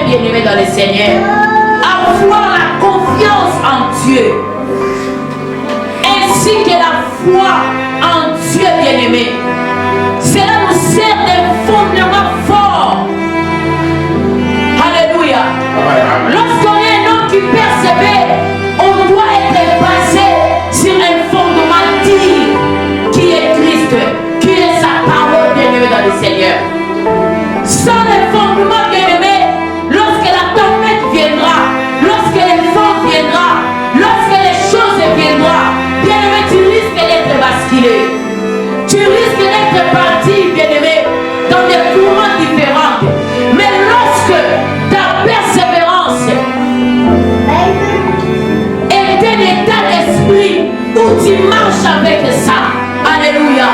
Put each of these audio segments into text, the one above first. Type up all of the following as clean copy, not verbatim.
bien-aimés dans le Seigneur, avoir la confiance en Dieu, ainsi que la foi en Dieu, bien-aimé. Cela nous sert d'un fondement fort. Alléluia. Lorsqu'on est un homme qui persévère, on doit être basé sur un fondement digne qui est Christ, qui est sa parole, bien-aimé dans le Seigneur. Sans le fondement, bien-aimé, lorsque la tempête viendra, lorsque le vent viendra, lorsque les choses viendront, bien-aimé, tu risques d'être basculé. Tu risques d'être parti, bien-aimé, dans des courants différents. Mais lorsque ta persévérance est un état d'esprit où tu marches avec ça, alléluia,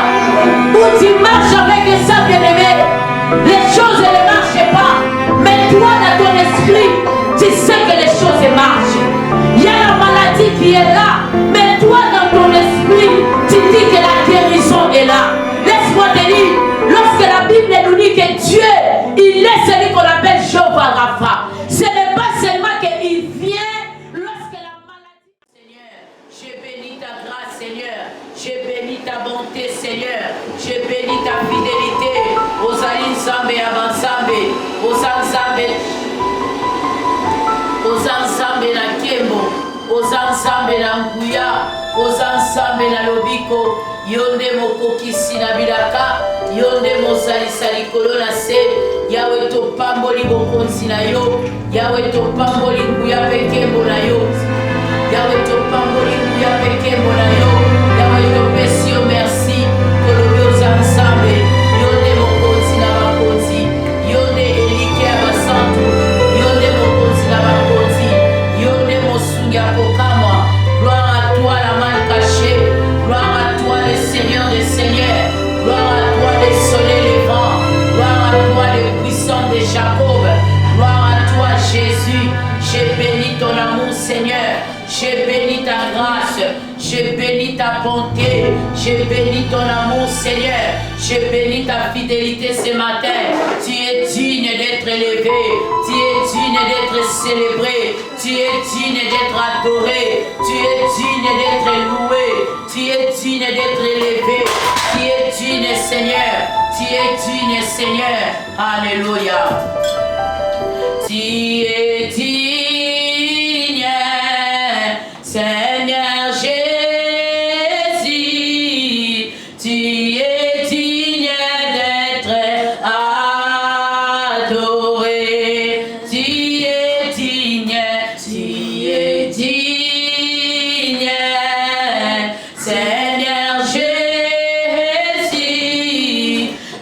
où tu marches avec ça, bien-aimé, les choses ne marchent pas, mais toi dans ton esprit, tu sais que les choses marchent. Il y a la maladie qui est là, mais toi dans ton esprit, tu dis que la guérison est là. Laisse-moi te dire, lorsque la Bible nous dit que Dieu, il est celui qu'on appelle Jéhovah Rapha. Ce n'est pas seulement qu'il vient lorsque la maladie... Seigneur, je bénis ta grâce, Seigneur. Je bénis ta bonté, Seigneur. Je bénis ta fidélité. Aux Alinsambe, Avansambe, aux Ansambe, aux Ansambe la Kembo, aux Ansambe la Mbuya, aux Ansambe la Lobiko, Yonde Mokokisi na Bilaka, Yonde Mosalisali Kolona Se, Yahweh to Pamboli Bokonsi na yo, Yahweh to Pamboli Mbuya Pekembo na yo, Yahweh to Pamboli Mbuya Pekembo na yo, Yahweh to Pesio merci, Kolobio Zansambe, Yonde Mokonsi na Bakonsi, Yonde Elike Abasantu, Yonde Mokonsi na Bakonsi, Yonde Mosunga Pokamwa. Gloire à toi la main cachée, gloire à toi le Seigneur des Seigneurs, gloire à toi le soleil levant, gloire à toi le puissant de Jacob, gloire à toi Jésus. Je bénis ton amour, Seigneur. Je bénis ta grâce. Je bénis ta bonté. Je bénis ton amour, Seigneur. Je bénis ta fidélité ce matin. Tu es digne d'être élevé. Tu es digne d'être célébré. Tu es digne d'être adoré. Tu es digne d'être loué. Tu es digne d'être élevé. Tu es digne, Seigneur. Tu es digne, Seigneur. Alléluia. Tu es digne. Seigneur Jésus, tu es digne d'être adoré. Tu es digne, tu es digne. Seigneur Jésus,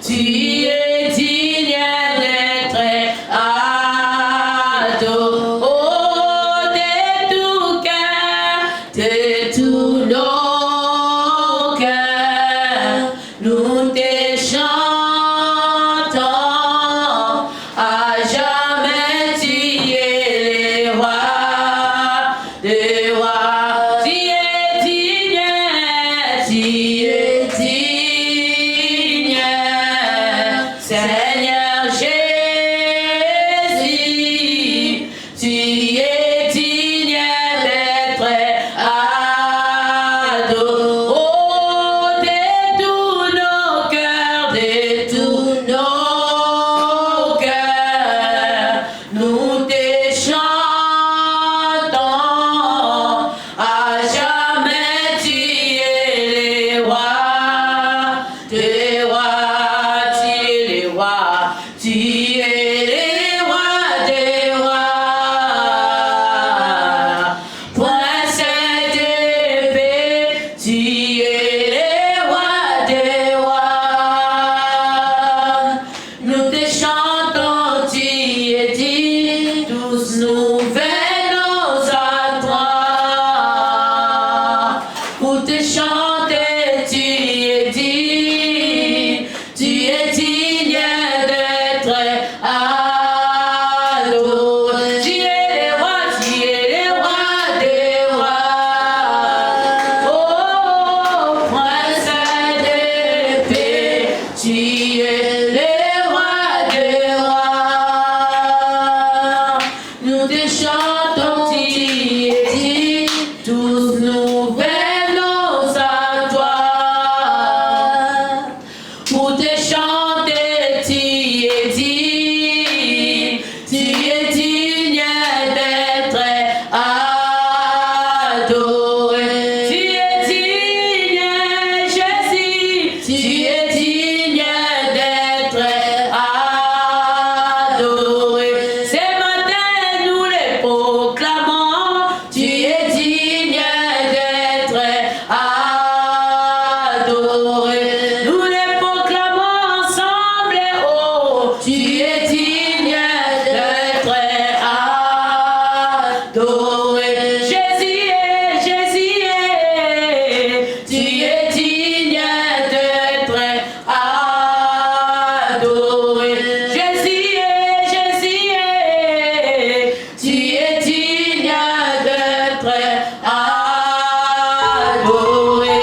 tu es digne d'être adoré. adoré. Jésus est, tu es digne d'être adoré. Jésus est, tu es digne d'être adoré.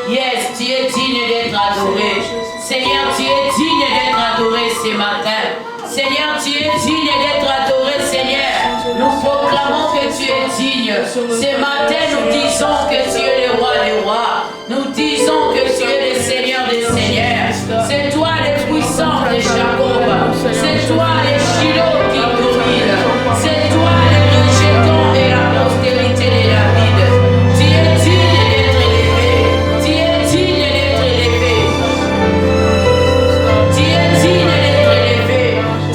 Yes, tu es digne d'être adoré. Seigneur, tu es digne d'être adoré ce matin. Seigneur, tu es digne d'être adoré, Seigneur. Nous proclamons que tu es digne. Ce matin, nous disons que tu es le roi des rois. Nous disons que tu es le Seigneur des seigneurs. C'est toi le puissant de Jacob. C'est toi le Shiloh qui domine. C'est toi le rejeton et la postérité de David. Tu es digne d'être élevé. Tu es digne d'être élevé. Tu es digne d'être élevé.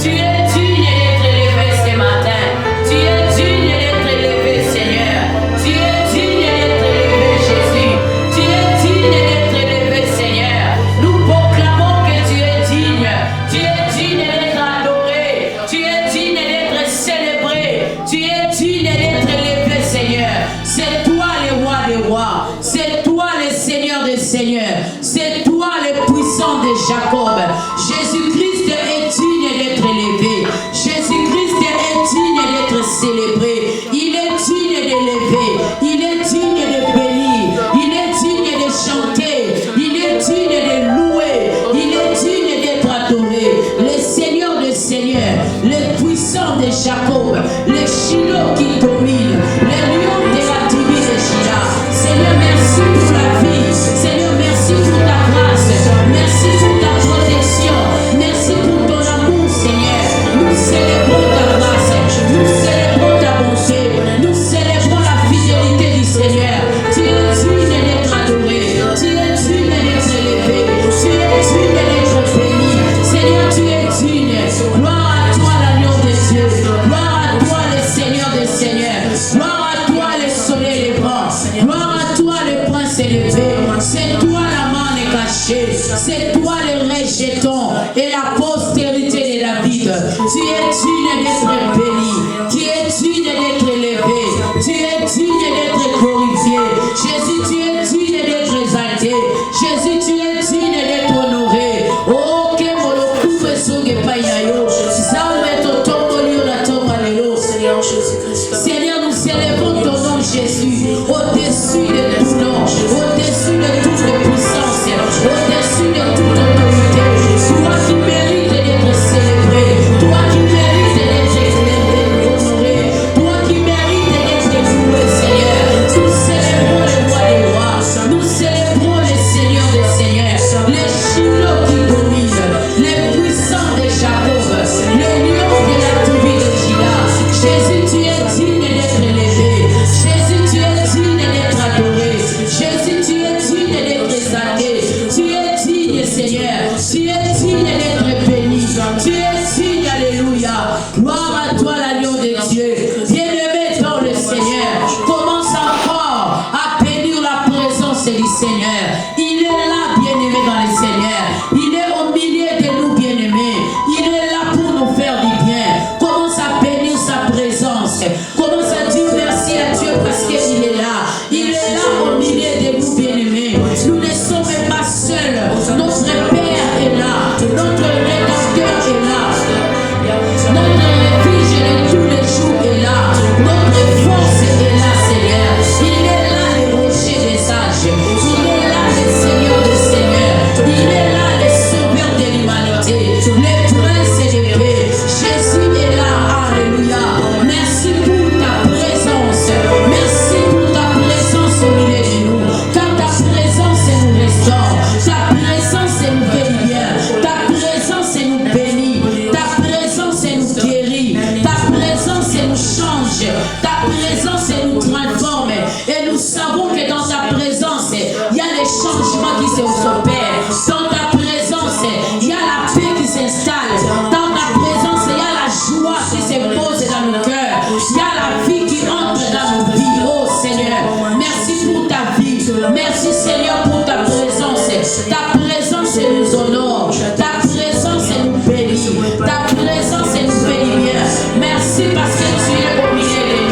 Tu es digne d'être élevé ce matin. Tu es digne d'être élevé, Seigneur. Tu es digne d'être élevé, Jésus. Tu es digne d'être élevé, Seigneur. Nous proclamons que tu es digne. Tu es digne d'être adoré. Tu es digne d'être célébré. Tu es digne d'être élevé, Seigneur. C'est toi le roi des rois. C'est toi le Seigneur des seigneurs. C'est toi le puissant de Jacob. Jésus-Christ est digne d'être élevé. Jésus-Christ est digne d'être célébré. Il est digne d'élever. Il est digne de bénir. Il est digne de chanter. Il est digne de louer. Il est digne d'être adoré. Le Seigneur des seigneurs. Le puissant de Jacob. Le Shiloh qui domine. Le lion de la tribu de Juda. Seigneur, merci pour la vie. Seigneur, merci pour ta grâce. Merci pour ta protection. Merci pour ton amour, Seigneur. Nous célébrons ta grâce. Nous célébrons ta bonté. Nous célébrons la fidélité du Seigneur. Tu es digne d'être adoré. Tu es digne d'être élevé. Tu es digne d'être béni. Seigneur, tu es digne. Gloire à toi, l'agneau de Dieu. Gloire à toi, le Seigneur des seigneurs. Gloire à toi, le soleil levant. Gloire à toi, le prince élevé. C'est toi la main cachée. C'est toi le rejeton et la postérité de David. Tu es digne d'être béni. Tu es digne d'être élevé. Tu es digne d'être glorifié. Jésus, tu es digne d'être exalté. Jésus, tu es digne d'être honoré. Oh, que molokupe sunge painayo. Zambe totombolio la tomalelo. Seigneur Jésus-Christ. Seigneur, nous célébrons ton nom, Jésus, au-dessus de tout nom, au-dessus de toute puissance, au-dessus de toute autorité. Toi qui mérites d'être célébré, toi qui mérites d'être honoré, toi qui mérites d'être loué, Seigneur. Nous célébrons le roi des rois, nous célébrons le Seigneur des seigneurs, les Shiloh qui domine, les puissants de Jacob, les lions de la tribu de Juda. Jésus, tu es digne d'être élevé. Jésus, tu es digne d'être adoré. Jésus, tu es digne d'être exalté. Tu es digne, Seigneur. Tu es digne d'être béni. Tu es digne, alléluia. Gloire à toi, l'agneau de Dieu. Bien-aimé dans le Seigneur, commence encore à bénir la présence du Seigneur. Il est là, bien-aimé dans le Seigneur. Il est au milieu de nous, bien-aimés. Il est là pour nous faire du bien. Commence à bénir sa présence. Commence à dire merci à Dieu parce qu'il est là. Il est là au milieu de nous, bien-aimés. Nous ne sommes pas seuls. Notre Père est là. Notre Rédempteur est là. Notre refuge de tous les jours est là. Notre force est là, Seigneur. Il est là, le rocher des sages. Il est là, le Seigneur des seigneurs. Il est là, le sauveur de l'humanité. Le prince de paix. Jésus est là. Alléluia. Merci pour ta présence. Merci pour ta présence au milieu de nous. Car ta présence nous restaure. Ta présence nous fait du bien. Ta présence nous bénit. Ta présence nous guérit. Ta présence nous change. Ta présence nous transforme. Et nous savons que dans ta présence, il y a les changements qui s'opèrent. Dans ta présence, il y a la paix qui s'installe. Dans ta présence, il y a la joie qui se pose dans nos cœurs. Il y a la vie qui entre dans nos vies. Oh Seigneur, merci pour ta vie. Merci Seigneur pour ta présence. Ta présence nous honore. Ta présence nous bénit. Ta présence nous fait du bien. Merci parce que tu es au milieu de nous.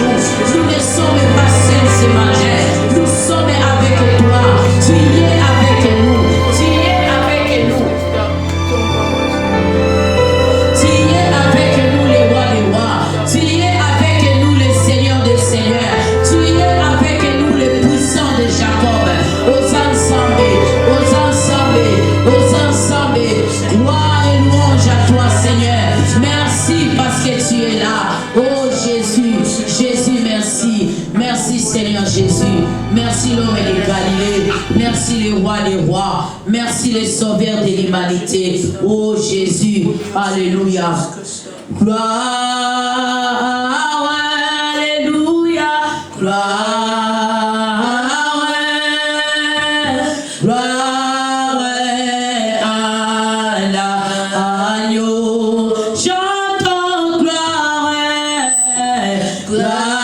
Seigneur Jésus. Merci l'homme de Galilée. Merci le roi des rois. Merci le sauveur de l'humanité. Oh Jésus. Alléluia. Gloire. Alléluia. Gloire. Gloire à l'agneau. Chantons gloire. Gloire.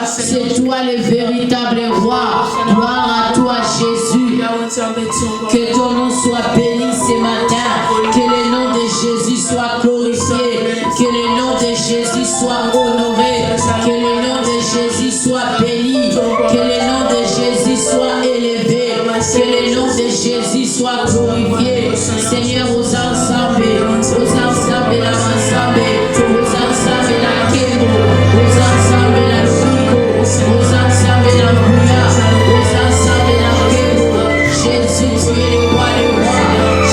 C'est toi le véritable roi. Gloire à toi Jésus. Que ton nom soit béni ce matin. Que le nom de Jésus soit glorifié. Que le nom de Jésus soit honoré. Que le nom de Jésus soit béni. Que le nom de Jésus soit élevé. Que le nom de Jésus soit glorifié. Seigneur, aux ensembles, la ensemble, aux ensembles, la Kemo, aux ensembles, la Lubiko, aux ensembles, la Bouya, aux ensembles, la Kemo. Jésus, tu es le roi des rois.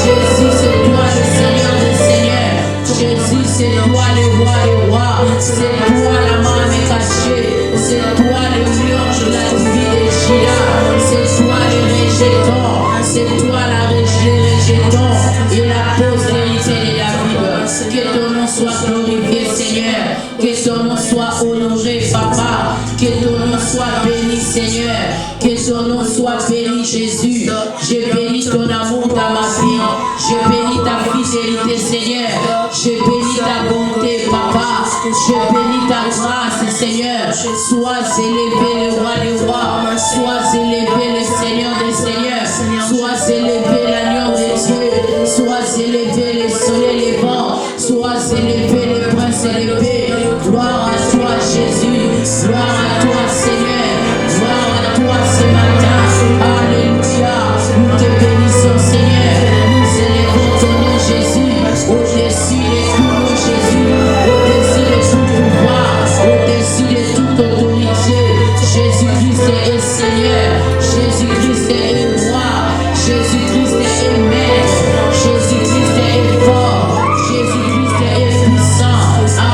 Jésus, c'est toi le Seigneur des seigneurs. Jésus, c'est toi le roi des rois. C'est toi la main cachée. C'est toi le lion de la vie de Juda. C'est toi le rejeton. C'est toi la rejeton et la postérité de David. Que ton nom soit glorifié, Seigneur. Que ton nom soit honoré, Papa. Que ton nom soit béni, Seigneur. Que ton nom soit béni, Jésus. Je bénis ton amour dans ma vie. Je bénis ta fidélité, Seigneur. Je bénis ta bonté, Papa. Je bénis ta grâce, Seigneur. Sois élevé le roi des rois. Sois élevé le Seigneur des seigneurs. Sois élevé l'agneau de Dieu. Sois élevé le soleil levant. Sois élevé le prince élevé. Gloire à toi, Jésus. Gloire à toi, Seigneur. Gloire à toi ce matin. Alléluia. Nous te bénissons, Seigneur. Nous élevons ton nom, Jésus. Au-dessus de tout nom, Jésus. Au-dessus de tout pouvoir. Au-dessus de toute autorité. Jésus-Christ est Seigneur. Jésus-Christ est roi. Jésus-Christ est maître. Jésus-Christ est fort. Jésus-Christ est puissant.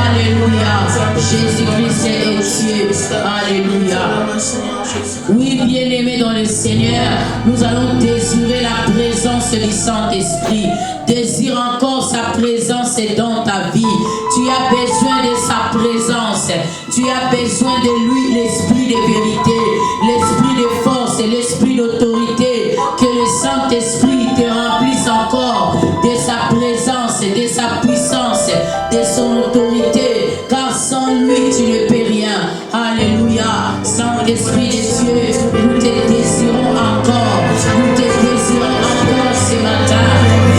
Alléluia. Jésus-Christ est Dieu. Alléluia. Oui, bien-aimés dans le Seigneur, nous allons désirer la présence du Saint-Esprit. Désire encore sa présence dans ta vie. Tu as besoin de sa présence. Tu as besoin de lui, l'esprit de vérité, l'esprit de force et l'esprit d'autorité. Que le Saint-Esprit te remplisse encore de sa présence, de sa puissance, de son autorité. Car sans lui, tu ne peux rien. Alléluia. Saint-Esprit de Dieu, nous te désirons encore. Nous te désirons encore ce matin.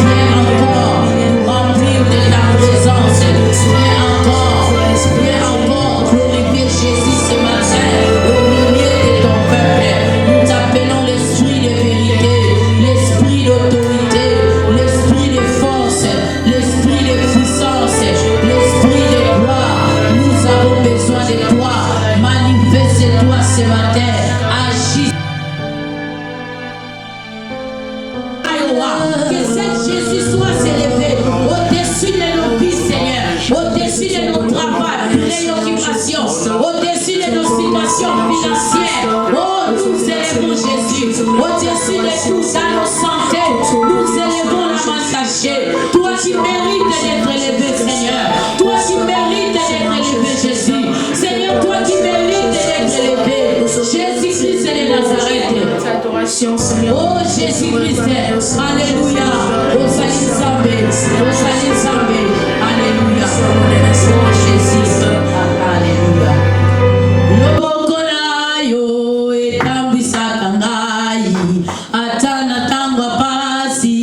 Viens encore nous remplir de ta présence. Viens encore glorifier Jésus ce matin au milieu de ton peuple. Nous t'appelons l'esprit de vérité, l'esprit d'autorité, l'esprit de force, l'esprit de puissance, l'esprit de gloire. Nous avons besoin de toi. Manifeste-toi ce matin. Agis. Que cet Jésus soit élevé au-dessus de nos vies, Seigneur, au-dessus de nos travaux, préoccupations, au-dessus de nos situations financières. Oh, nous élevons Jésus au-dessus de tout, dans nos santé. Nous élevons la main cachée. Toi qui mérites d'être élevé, Seigneur. Toi qui mérites d'être élevé, Jésus. Seigneur, toi qui mérites d'être élevé. Jésus-Christ de Nazareth. Oh, Jésus-Christ. Alléluia. Osali Zambé. Osali Zambé. Alléluia. Oh, Jésus. Alléluia. Lobokona yo etambisa kangai. Atana tangwa pasi.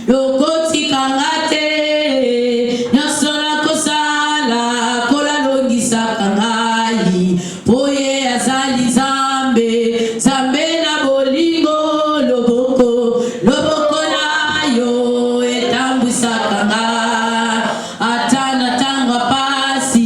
Lokoti kangate. Nasona kosala. Kola longisa kangai. Poye azali Zambe. Zambe na bolingo. Loboko na yo etambisa kanga. Atana tangwa pasi.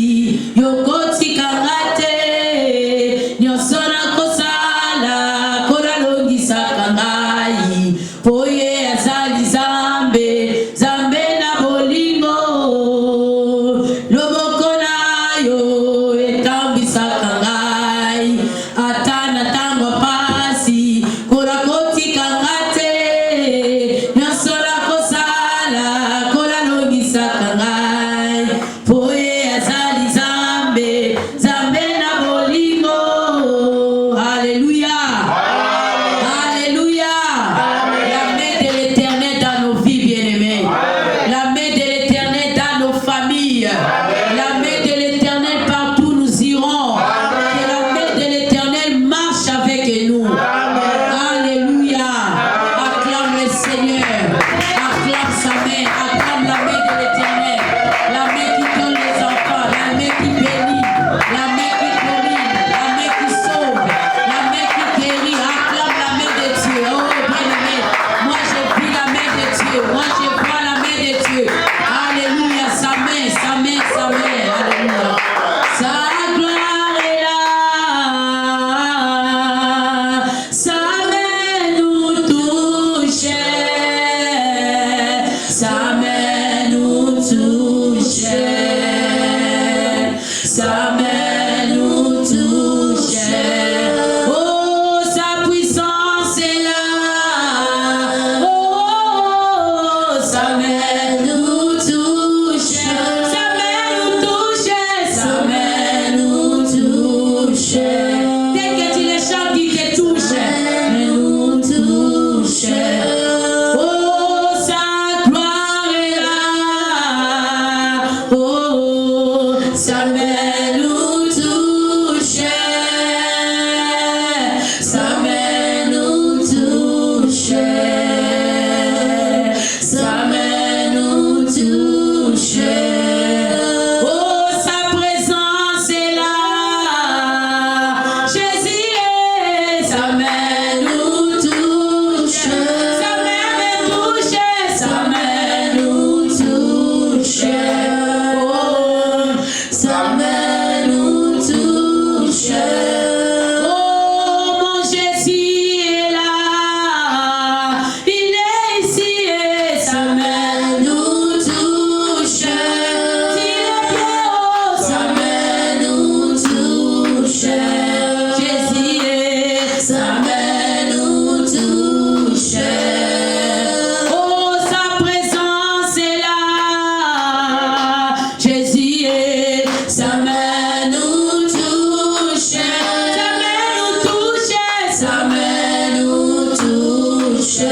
nous touche.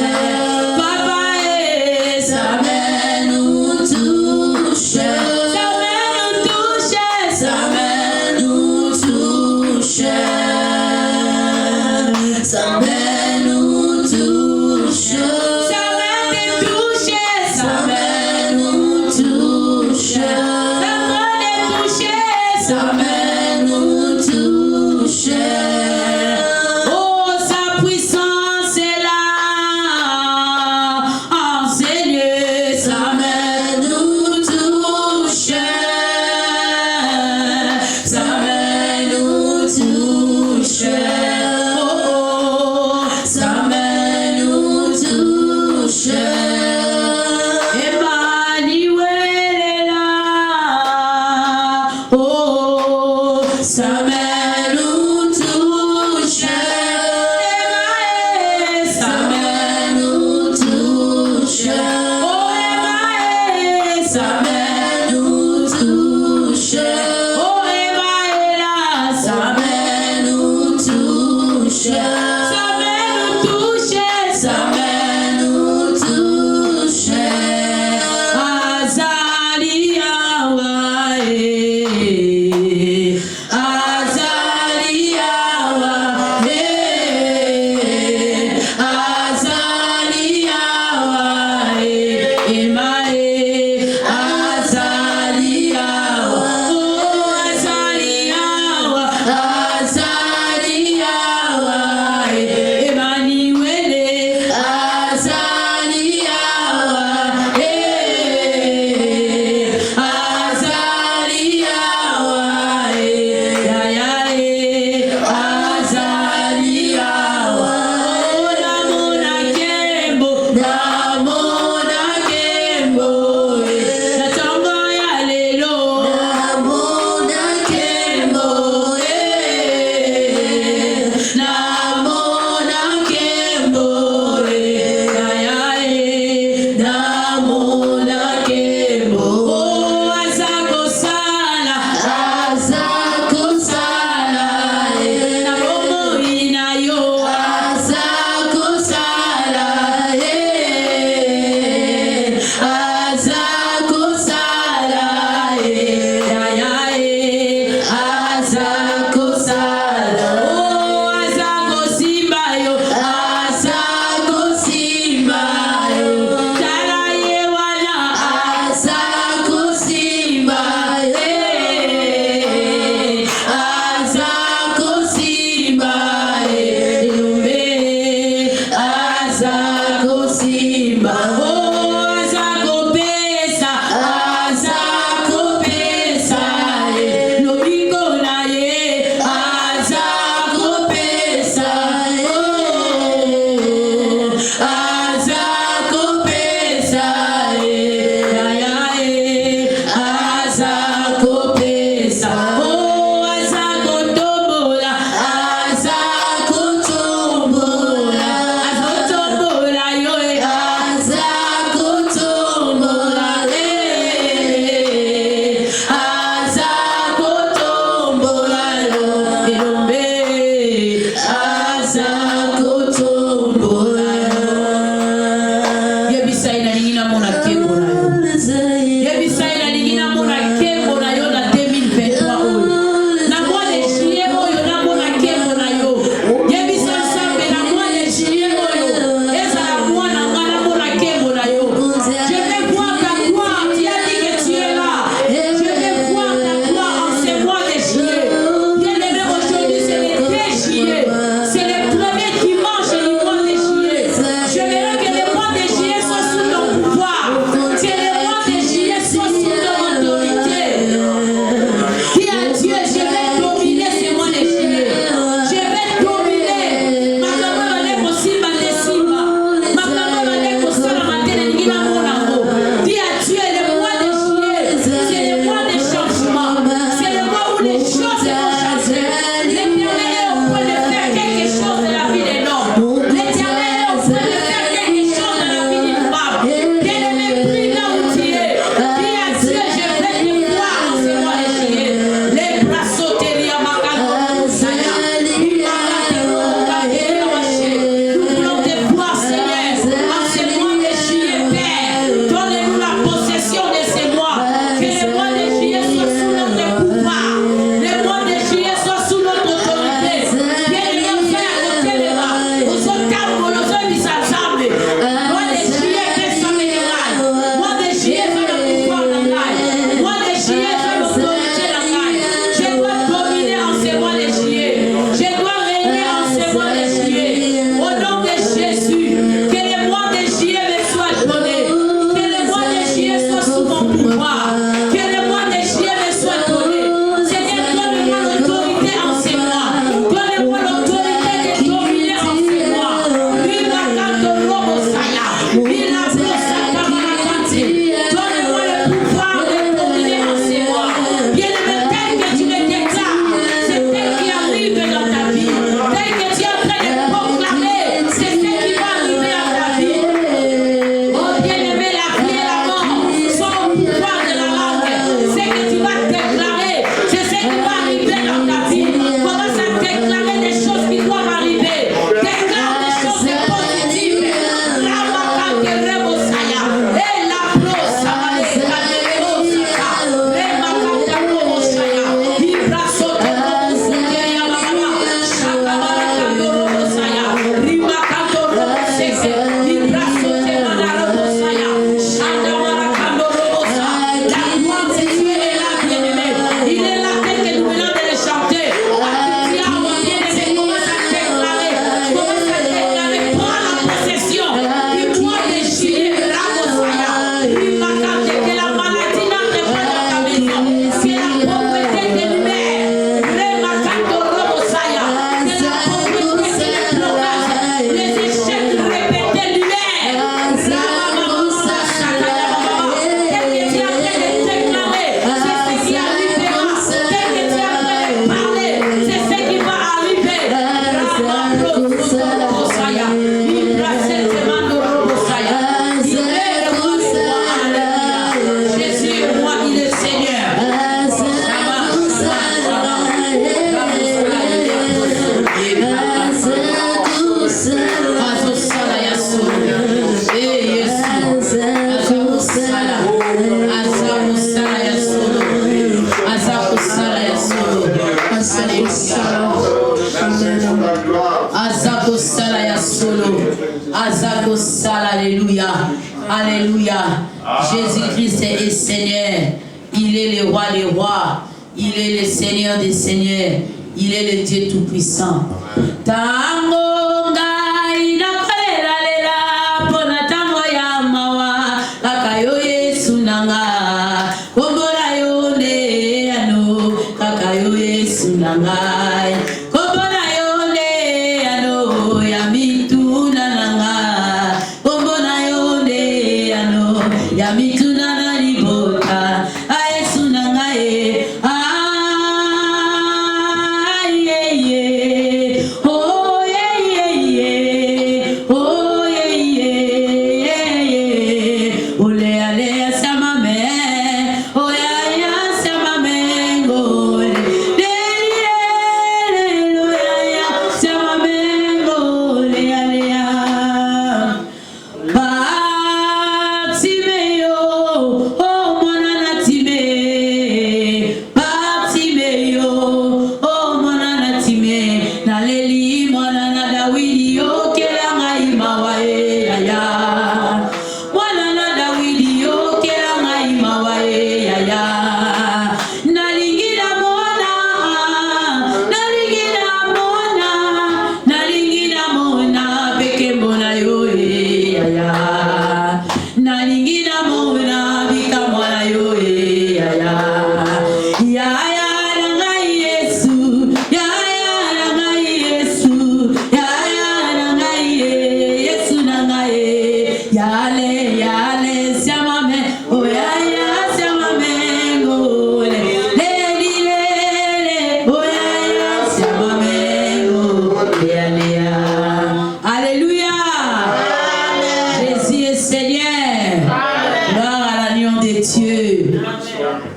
Papa, sa main nous touche. Sa main nous touche. Sa main nous touche. Sa main nous touche. Sa main te touche. Sa main nous touche. Sa main te touche. Sa main nous touche. Oh, sa puissance est là. Azakosal, alléluia. Alléluia. Jésus-Christ est Seigneur. Il est le roi des rois. Il est le Seigneur des seigneurs. Il est le Dieu tout-puissant. Tango ngai nakolela lela pona tango ya mawa kakayo Yesu nanga kombola yone ano kakayo Yesu nanga kombola yone ano ya mituna nanga kombola yone ano ya mituna na libota Yesu nanga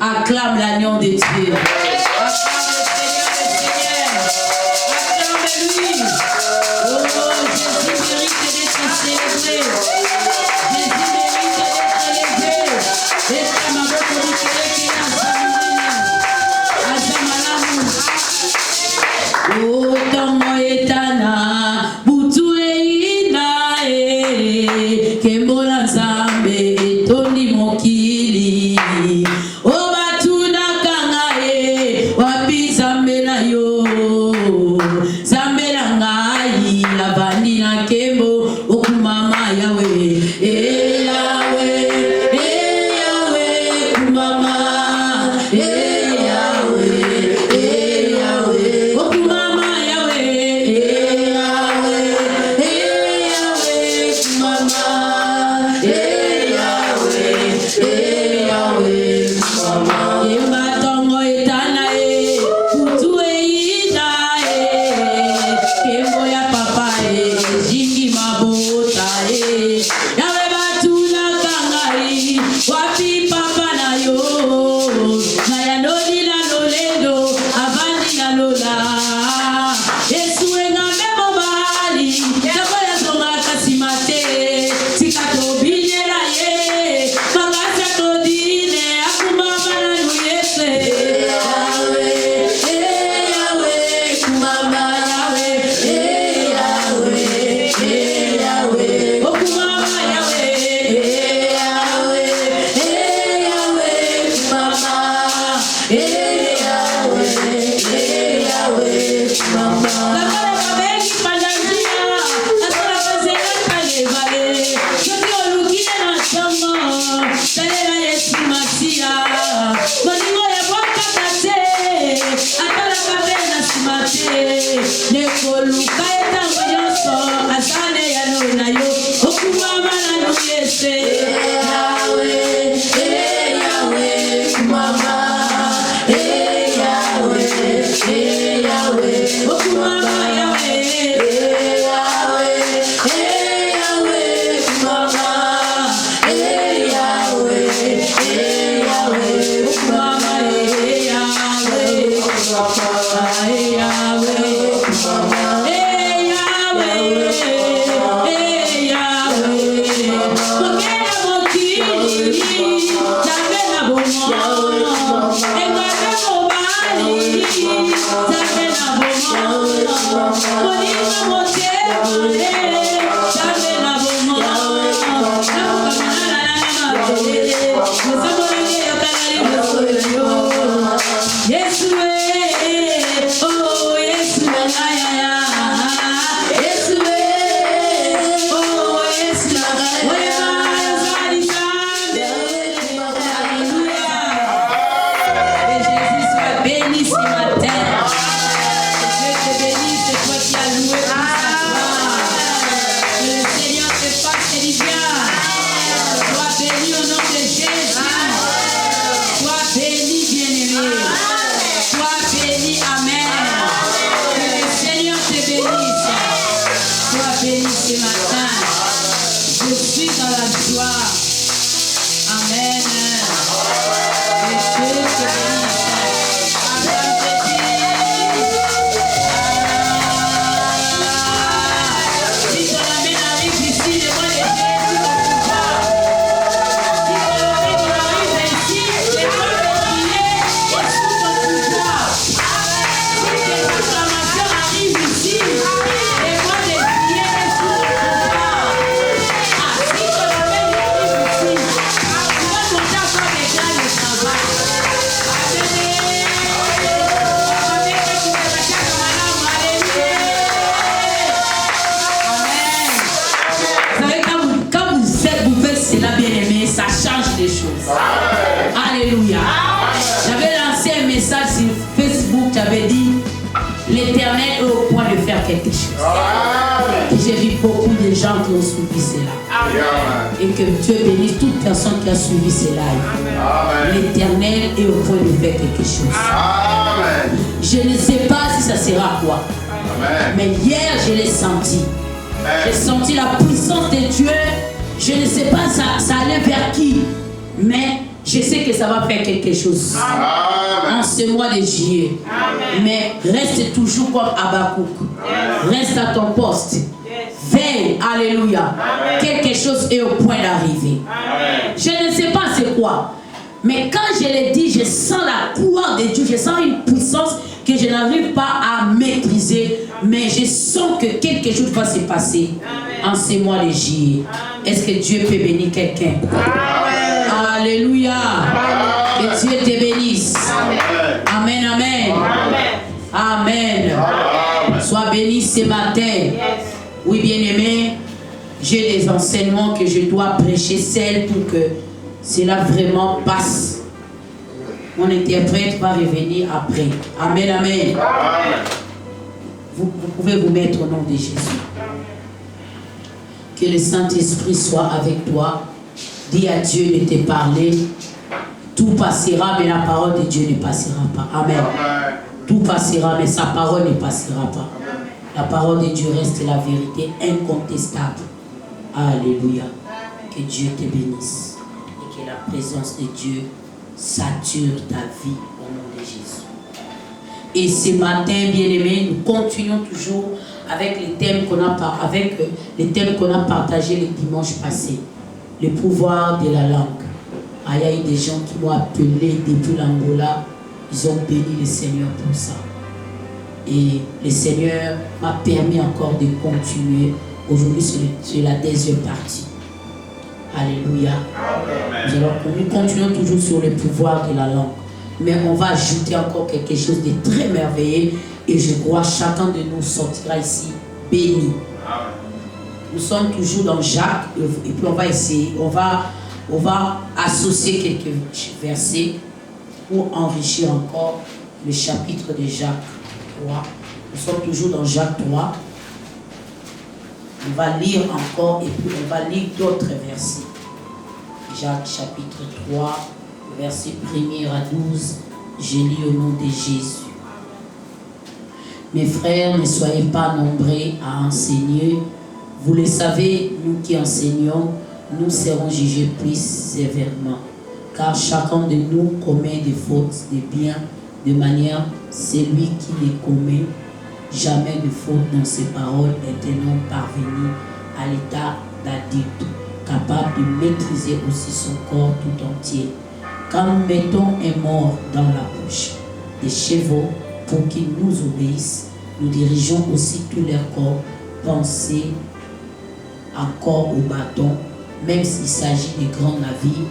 Acclame l'agneau de Dieu. Acclame le Seigneur des Seigneurs. Acclame-lui. Oh, Jésus mérite d'être célébré. Jésus mérite d'être élevé. Laisse ma boca du Québec et la Samina. Oh, Tomo etana. Butu eina e. Kembola Zambe. Toni Mokili. Oh, Batuna Kangae. ça change des choses. Amen. Alléluia. J'avais lancé un message sur Facebook, j'avais dit l'Éternel est au point de faire quelque chose. Amen. J'ai vu beaucoup de gens qui ont suivi cela. Amen. Et que Dieu bénisse toute personne qui a suivi cela. Amen. L'Éternel est au point de faire quelque chose. Amen. Je ne sais pas si ça sera quoi. Amen. Mais hier, je l'ai senti. J'ai Amen. senti la puissance de Dieu. Je ne sais pas ça allait vers qui. Mais je sais que ça va faire quelque chose. Amen. En ce mois de juillet. Mais reste toujours comme Habakkuk. Reste à ton poste. Veille. Alléluia. Quelque chose est au point d'arriver. Je ne sais pas c'est quoi. Mais quand je l'ai dit, je sens la gloire de Dieu. Je sens une puissance que je n'arrive pas à maîtriser. Mais je sens que quelque chose va se passer en ces mois de juillet. Est-ce que Dieu peut bénir quelqu'un? Alléluia. Que Dieu te bénisse. Amen, amen. Amen. Sois béni ce matin. Oui, bien-aimé, j'ai des enseignements que je dois prêcher seul pour que cela vraiment passe. Mon interprète va revenir après. Amen, amen. Vous pouvez vous mettre au nom de Jésus. Que le Saint-Esprit soit avec toi. Dis à Dieu de te parler. Tout passera, mais la parole de Dieu ne passera pas. Amen. Tout passera, mais sa parole ne passera pas. La parole de Dieu reste la vérité incontestable. Alléluia. Que Dieu te bénisse. Et que la présence de Dieu sature ta vie au nom de Jésus. Et ce matin, bien-aimés, nous continuons toujours avec les thèmes qu'on a partagés les dimanches passés. Le pouvoir de la langue. Il y a eu des gens qui m'ont appelé depuis l'Angola. Ils ont béni le Seigneur pour ça. Et le Seigneur m'a permis encore de continuer. Aujourd'hui, c'est la deuxième partie. Alléluia. Nous continuons toujours sur le pouvoir de la langue. Mais on va ajouter encore quelque chose de très merveilleux. Et je crois que chacun de nous sortira ici béni. Nous sommes toujours dans Jacques. Et puis on va essayer, on va associer quelques versets pour enrichir encore le chapitre de Jacques 3. Nous sommes toujours dans Jacques 3. On va lire encore et puis on va lire d'autres versets. Jacques chapitre 3, verset 1er à 12. Je lis au nom de Jésus. Mes frères, ne soyez pas nombreux à enseigner. Vous le savez, nous qui enseignons, nous serons jugés plus sévèrement. Car chacun de nous commet des fautes, des biens, de manière, celui qui ne commet jamais de faute dans ses paroles est un homme parvenu à l'état d'adulte, capable de maîtriser aussi son corps tout entier. Quand nous mettons un mort dans la bouche des chevaux pour qu'ils nous obéissent, nous dirigeons aussi tout leur corps, pensez encore au bâton, même s'il s'agit de grands navires.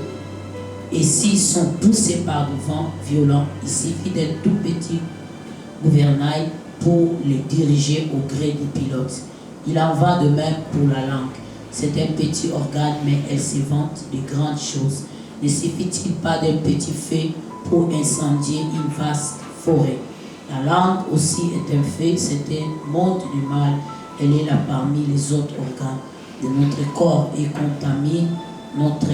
Et s'ils sont poussés par le vent violent, il suffit d'un tout petit gouvernail pour les diriger au gré du pilote. Il en va de même pour la langue. C'est un petit organe, mais elle se vante de grandes choses. Ne suffit-il pas d'un petit feu pour incendier une vaste forêt? La langue aussi est un feu, c'est un monde du mal. Elle est là parmi les autres organes de notre corps et contamine notre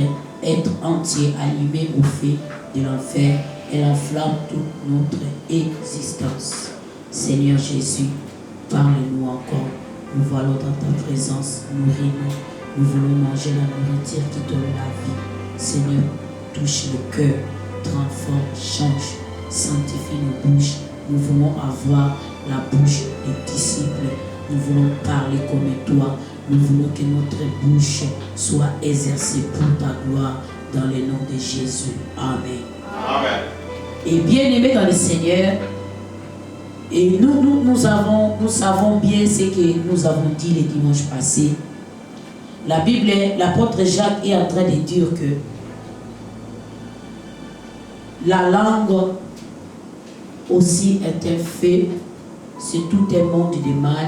être entier, allumé au feu de l'enfer. Elle enflamme toute notre existence. Seigneur Jésus, parle-nous encore. Nous voilà dans ta présence, nourris-nous. Nous voulons manger la nourriture qui donne la vie. Seigneur, touche le cœur, transforme, change, sanctifie nos bouches. Nous voulons avoir la bouche des disciples. Nous voulons parler comme toi. Nous voulons que notre bouche soit exercée pour ta gloire dans le nom de Jésus. Amen. Amen. Et bien aimé dans le Seigneur, et nous savons bien ce que nous avons dit les dimanches passés. La Bible, l'apôtre Jacques est en train de dire que la langue aussi est un fait, c'est tout un monde de mal.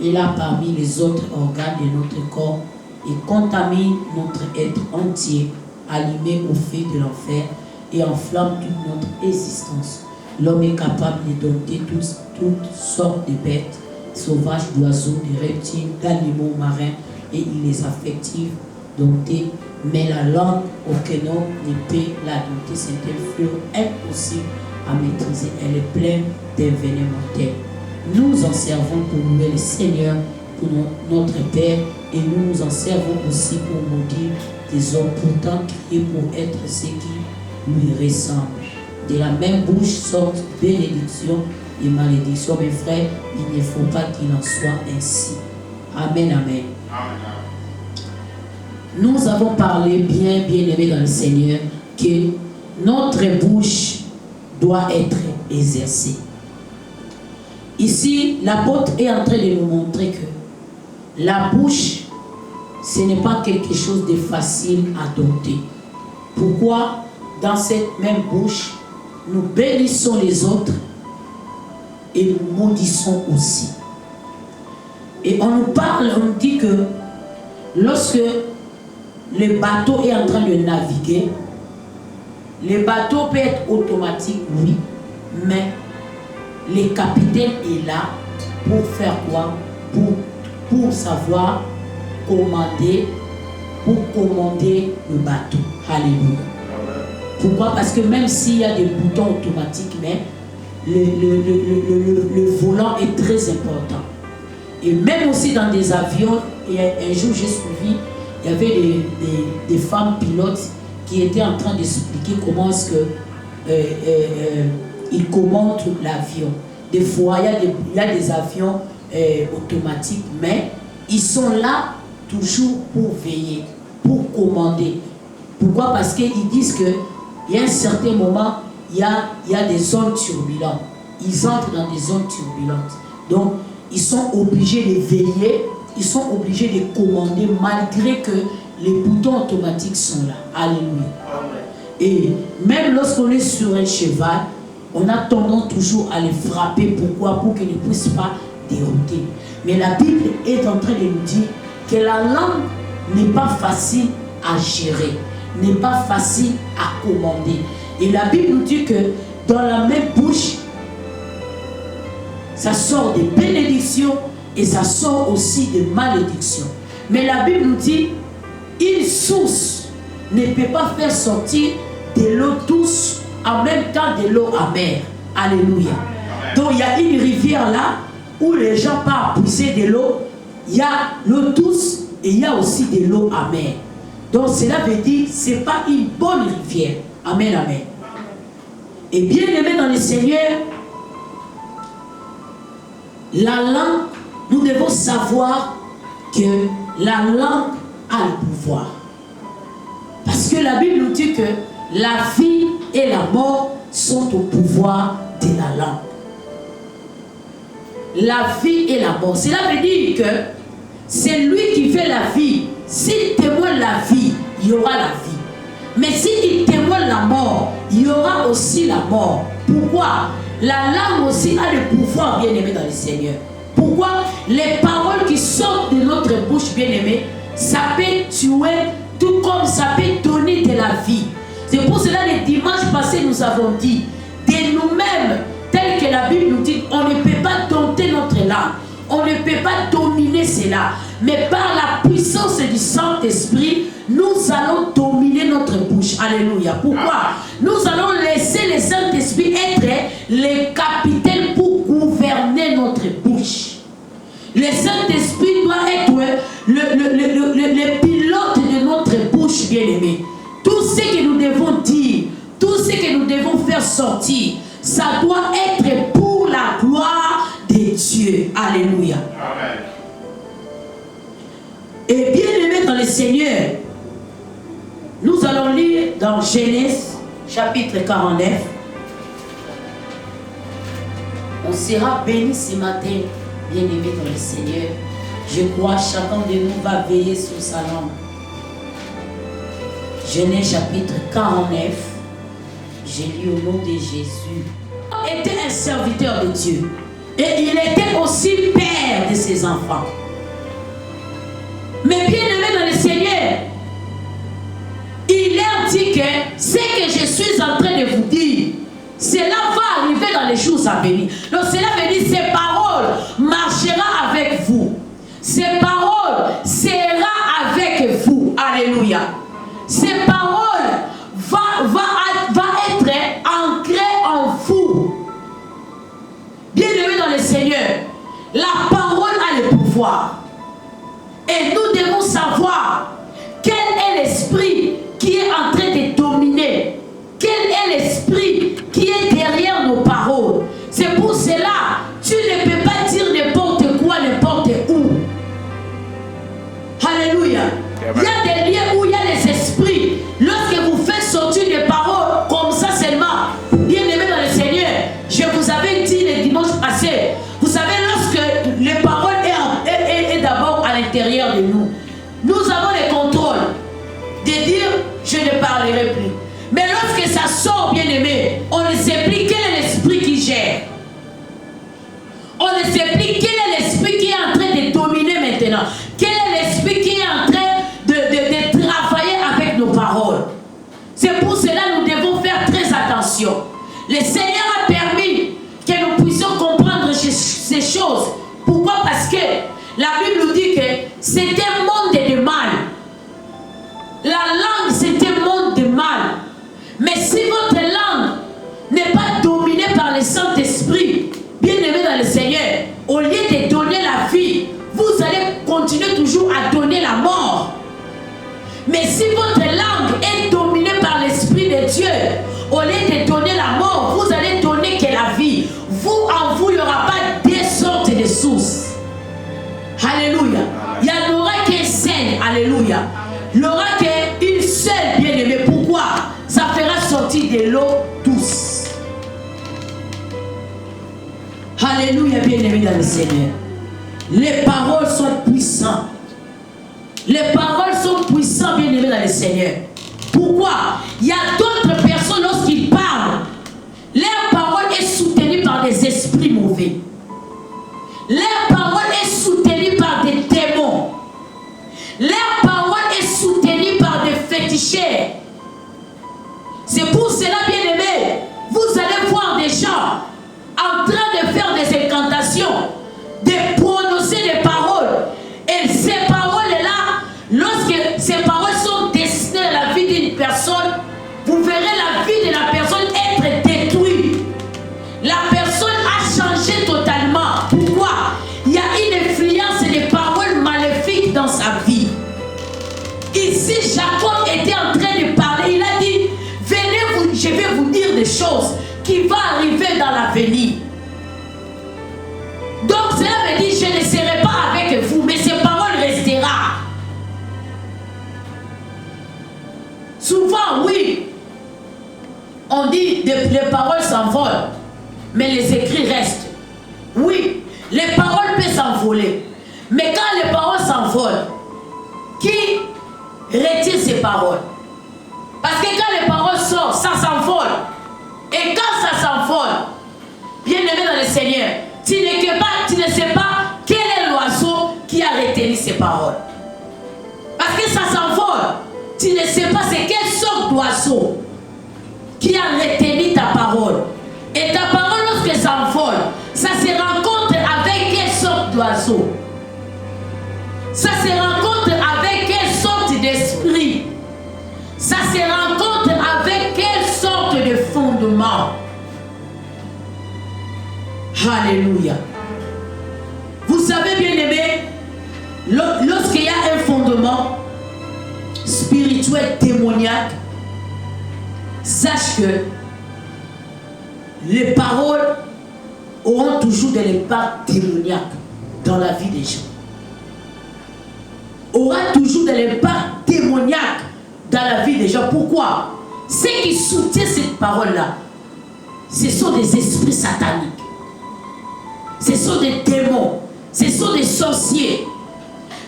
Et là, parmi les autres organes de notre corps, et contamine notre être entier, allumé au feu de l'enfer et enflamme toute notre existence. L'homme est capable de dompter toutes sortes de bêtes sauvages, d'oiseaux, de reptiles, d'animaux marins, et il les a affective dompter, mais la langue, aucun homme ne peut la dompter. C'est un fleuve impossible à maîtriser. Elle est pleine d'un venin mortel. Nous en servons pour louer le Seigneur, pour notre Père, et nous nous en servons aussi pour maudire des hommes pourtant créés pour être ceux qui lui ressemblent. De la même bouche sortent bénédiction et malédiction. Mes frères, il ne faut pas qu'il en soit ainsi. Amen, amen. Nous avons parlé bien aimé dans le Seigneur que notre bouche doit être exercée. Ici, l'apôtre est en train de nous montrer que la bouche, ce n'est pas quelque chose de facile à dompter. Pourquoi dans cette même bouche, nous bénissons les autres et nous maudissons aussi. Et on nous parle, on nous dit que lorsque le bateau est en train de naviguer, le bateau peut être automatique, oui, mais le capitaine est là pour faire quoi? Pour savoir commander, pour commander le bateau. Alléluia. Pourquoi? Parce que même s'il y a des boutons automatiques, mais le volant est très important. Et même aussi dans des avions, un jour j'ai suivi, il y avait des femmes pilotes qui étaient en train d'expliquer comment est-ce que ils commandent l'avion. Des fois, il y a des avions automatiques, mais ils sont là toujours pour veiller, pour commander. Pourquoi? Parce qu'ils disent qu'il y a un certain moment, il y a des zones turbulentes. Ils entrent dans des zones turbulentes. Donc, ils sont obligés de veiller, ils sont obligés de commander malgré que les boutons automatiques sont là. Alléluia. Et même lorsqu'on est sur un cheval, on a tendance toujours à les frapper. Pourquoi? Pour qu'ils ne puissent pas dérouter. Mais la Bible est en train de nous dire que la langue n'est pas facile à gérer, n'est pas facile à commander. Et la Bible nous dit que dans la même bouche, ça sort des bénédictions et ça sort aussi des malédictions. Mais la Bible nous dit, une source ne peut pas faire sortir de l'eau douce en même temps de l'eau amère. Alléluia. Donc il y a une rivière là où les gens partent puiser de l'eau. Il y a l'eau douce et il y a aussi de l'eau amère. Donc cela veut dire que ce n'est pas une bonne rivière. Amen, amen. Et bien aimé dans le Seigneur, la langue, nous devons savoir que la langue a le pouvoir. Parce que la Bible nous dit que la vie et la mort sont au pouvoir de la langue. La vie et la mort. Cela veut dire que c'est lui qui fait la vie. S'il témoigne la vie, il y aura la vie. Mais s'il témoigne la mort, il y aura aussi la mort. Pourquoi? La langue aussi a le pouvoir, bien aimé dans le Seigneur. Pourquoi? Les paroles qui sortent de notre bouche, bien aimé, ça peut tuer, tout comme ça peut donner de la vie. C'est pour cela que le dimanche passé, nous avons dit, de nous-mêmes, tel que la Bible nous dit, on ne peut pas dompter notre langue. On ne peut pas dominer cela. Mais par la puissance du Saint-Esprit, nous allons dominer notre bouche. Alléluia. Pourquoi? Nous allons laisser le Saint-Esprit être le capitaine pour gouverner notre bouche. Le Saint-Esprit doit être le pilote de notre bouche, bien-aimé. Tout ce que nous devons dire, tout ce que nous devons faire sortir, ça doit être pour la gloire de Dieu. Alléluia. Amen. Et bien aimé dans le Seigneur, nous allons lire dans Genèse chapitre 49. On sera béni ce matin, bien aimé dans le Seigneur. Je crois que chacun de nous va veiller sur sa langue. Genèse chapitre 49. J'ai lu au nom de Jésus. Il était un serviteur de Dieu. Et il était aussi père de ses enfants. Mais bien aimé dans le Seigneur, il leur dit que ce que je suis en train de vous dire, cela va arriver dans les jours à venir. Donc cela veut dire ces paroles marchera avec vous. Ces paroles sera avec vous. Alléluia. Ces paroles va être ancrées en vous. Bien-aimés dans le Seigneur, la parole a le pouvoir. Et nous devons savoir quel est l'esprit qui est en train de dominer. Quel est l'esprit qui est derrière nos paroles. C'est pour cela tu ne peux pas dire n'importe quoi, n'importe où. Alléluia. Il y a des lieux où il y a les esprits. Lorsque vous faites sortir des paroles comme ça seulement, bien-aimés dans le Seigneur, je vous avais dit le dimanche passé, vous savez, lorsque les paroles est d'abord à l'intérieur de nous, nous avons le contrôle de dire je ne parlerai plus. Mais lorsque ça sort, bien-aimé, on ne sait plus quel est l'esprit qui gère. On ne sait plus quel est l'esprit qui est en train de dominer maintenant. Quel est l'esprit qui est en train de travailler avec nos paroles. C'est pour cela que nous devons faire très attention. Le Seigneur a permis que nous puissions comprendre ces choses. Pourquoi? Parce que la Bible nous dit que c'est un monde de mal. La langue, c'est un monde de mal. Mais si votre langue n'est pas dominée par le Saint-Esprit, bien-aimé dans le Seigneur, au lieu de donner la vie, vous allez continuer toujours à donner la mort. Mais si votre langue est dominée par l'Esprit de Dieu, au lieu de donner la mort, vous allez donner que la vie. En vous, il n'y aura pas deux sortes de sources. Alléluia. Il n'y en aura qu'un seul. Alléluia. Il n'y aura qu'une seule, bien-aimée. Pourquoi? Ça fera sortir de l'eau douce. Alléluia, bien-aimé dans le Seigneur. Les paroles sont puissantes. Les paroles sont puissantes, bien-aimés dans le Seigneur. Pourquoi? Il y a d'autres personnes, lorsqu'ils parlent, leur parole est soutenue par des esprits mauvais. Leur parole est soutenue par des démons. Leur parole est soutenue par des féticheurs. C'est pour cela, bien-aimés, vous allez voir des gens en train de faire des incantations, de prononcer des paroles. Et ces paroles-là, lorsque ces paroles sont destinées à la vie d'une personne, vous verrez la vie de la personne être détruite. La personne a changé totalement. Pourquoi? Il y a une influence des paroles maléfiques dans sa vie. Ici, Jacob était en train de parler. Il a dit, venez, je vais vous dire des choses qui vont arriver dans l'avenir. Donc cela veut dire, je ne serai pas avec vous, mais ces paroles resteront. Souvent, oui, on dit les paroles s'envolent, mais les écrits restent. Oui, les paroles peuvent s'envoler, mais quand les paroles s'envolent, qui retient ces paroles? Parce que quand les paroles sortent, ça s'envole. Et quand ça s'envole, bien-aimé dans le Seigneur, tu ne sais pas quel est l'oiseau qui a retenu ces paroles. Parce que ça s'envole. Tu ne sais pas c'est quelle sorte d'oiseau qui a retenu ta parole. Et ta parole, lorsque ça s'envole, ça se rencontre avec quelle sorte d'oiseau? Ça se rencontre avec quelle sorte d'esprit? Ça se rencontre avec quelle sorte de fondement? Alléluia. Vous savez, bien aimé, lorsqu'il y a un fondement spirituel démoniaque, sache que les paroles auront toujours de l'impact démoniaque dans la vie des gens. Aura toujours de l'impact démoniaque dans la vie des gens. Pourquoi? Ceux qui soutiennent cette parole-là, ce sont des esprits sataniques. Ce sont des démons. Ce sont des sorciers.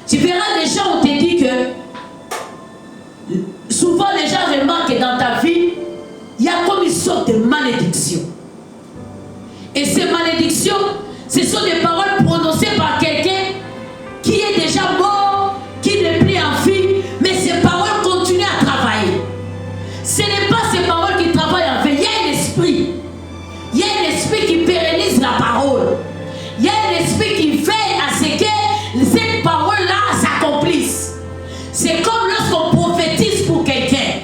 Tu verras des gens, on te dit que souvent les gens remarquent que dans ta vie, il y a comme une sorte de malédiction. Et ces malédictions, ce sont des paroles prononcées par quelqu'un qui est déjà mort, qui n'est plus en vie, mais ces paroles continuent à travailler. C'est comme lorsqu'on prophétise pour quelqu'un.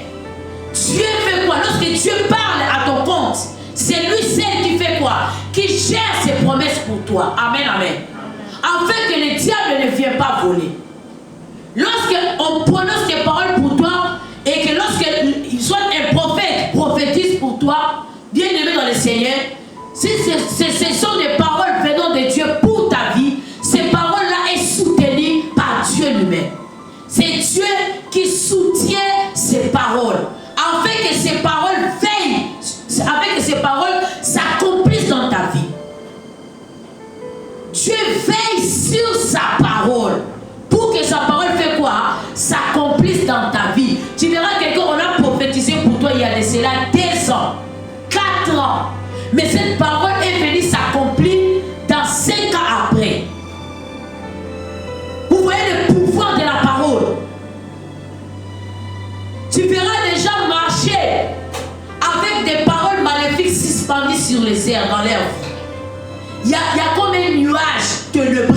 Dieu fait quoi? Lorsque Dieu parle à ton compte, c'est lui seul qui fait quoi? Qui gère ses promesses pour toi. Amen, amen. Afin que le diable ne vienne pas voler. Lorsqu'on prononce des paroles pour toi et que lorsqu'il soit un prophète prophétise pour toi, bien aimé dans le Seigneur, si ce sont des paroles venant de Dieu pour ta vie, ces paroles-là sont soutenues par Dieu lui-même. C'est Dieu qui soutient ces paroles, afin que ces paroles veillent, afin que ces paroles s'accomplissent dans ta vie. Dieu veille sur sa parole, pour que sa parole fait quoi? S'accomplisse dans ta vie. Tu verras quelqu'un, on a prophétisé pour toi il y a de cela 2 ans, 4 ans. Mais cette parole est venue s'accomplir dans 5 ans après. Vous voyez le pouvoir de la parole. Tu verras des gens marcher avec des paroles maléfiques suspendues sur les airs dans leur vie. Il y a comme un nuage ténébreux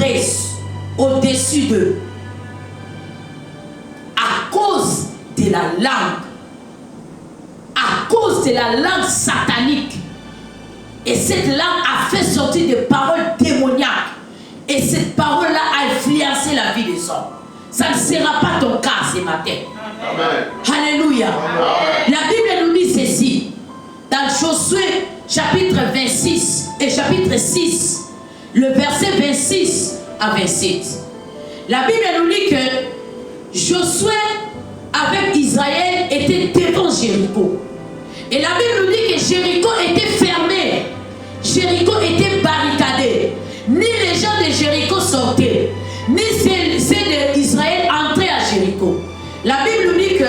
au-dessus d'eux. À cause de la langue. À cause de la langue satanique. Et cette langue a fait sortir des paroles démoniaques. Et cette parole-là a influencé la vie des hommes. Ça ne sera pas ton cas ce matin. Amen. Alléluia. Amen. La Bible nous dit ceci. Dans Josué chapitre 26 et chapitre 6, le verset 26 à 27. La Bible nous dit que Josué avec Israël était devant Jéricho. Et la Bible nous dit que Jéricho était fermé. Jéricho était barricadé. Ni les gens de Jéricho sortaient, ni ceux d'Israël entraient à Jéricho. La Bible nous dit que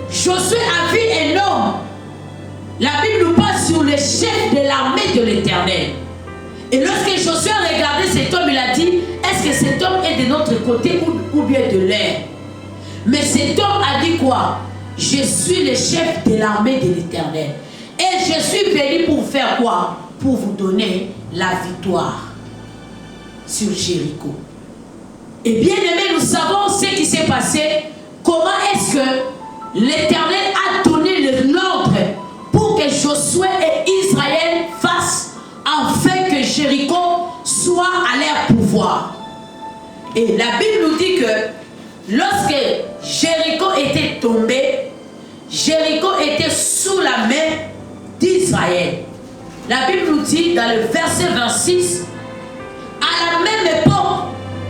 Josué a vu un homme. La Bible nous parle sur le chef de l'armée de l'Éternel. Et lorsque Josué a regardé cet homme, il a dit, est-ce que cet homme est de notre côté ou bien de l'air? Mais cet homme a dit quoi? Je suis le chef de l'armée de l'Éternel. Et je suis venu pour faire quoi? Pour vous donner la victoire sur Jéricho. Et bien aimé, nous savons ce qui s'est passé. Comment est-ce que l'Éternel a donné l'ordre pour que Josué et Israël fassent afin que Jéricho soit à leur pouvoir. Et la Bible nous dit que lorsque Jéricho était tombé, Jéricho était sous la main d'Israël. La Bible nous dit dans le verset 26, à la même époque,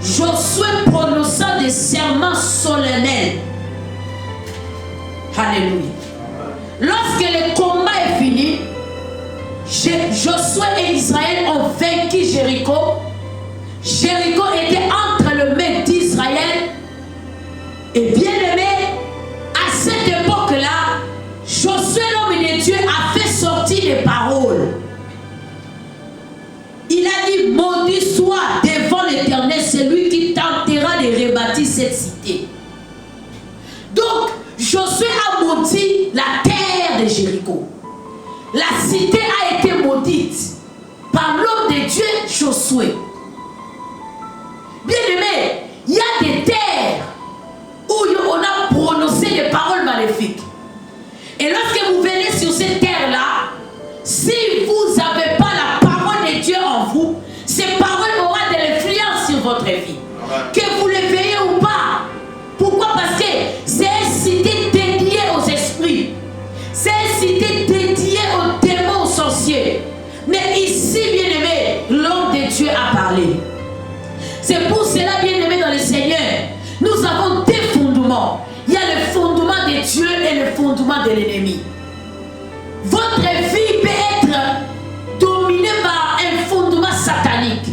Josué prononça des serments solennels. Alléluia. Lorsque le combat est fini, Josué et Israël ont vaincu Jéricho. Jéricho était entre les mains d'Israël. Et bien aimé, à cette époque-là, Josué, l'homme de Dieu, a fait sortir des paroles. Il a dit, maudit soit devant l'Éternel celui qui tentera de rebâtir cette cité. Donc, Josué a maudit la terre de Jéricho. La cité a été maudite par l'homme de Dieu, Josué. Bien aimé, il y a des terres où on a prononcé des paroles maléfiques. Et lorsque vous venez sur cette terre-là, si vous n'avez pas la parole de Dieu en vous, ces paroles auront de l'influence sur votre vie. Que vous le veillez ou pas. Pourquoi? Parce que c'est une cité dédiée aux esprits. C'est une cité dédiée aux démons, aux sorciers. Mais ici, bien aimé, l'homme de Dieu a parlé. C'est pour cela, bien aimé dans le Seigneur, nous avons deux fondements. Il y a le fondement de Dieu et le fondement de l'ennemi. Votre vie peut être dominée par un fondement satanique.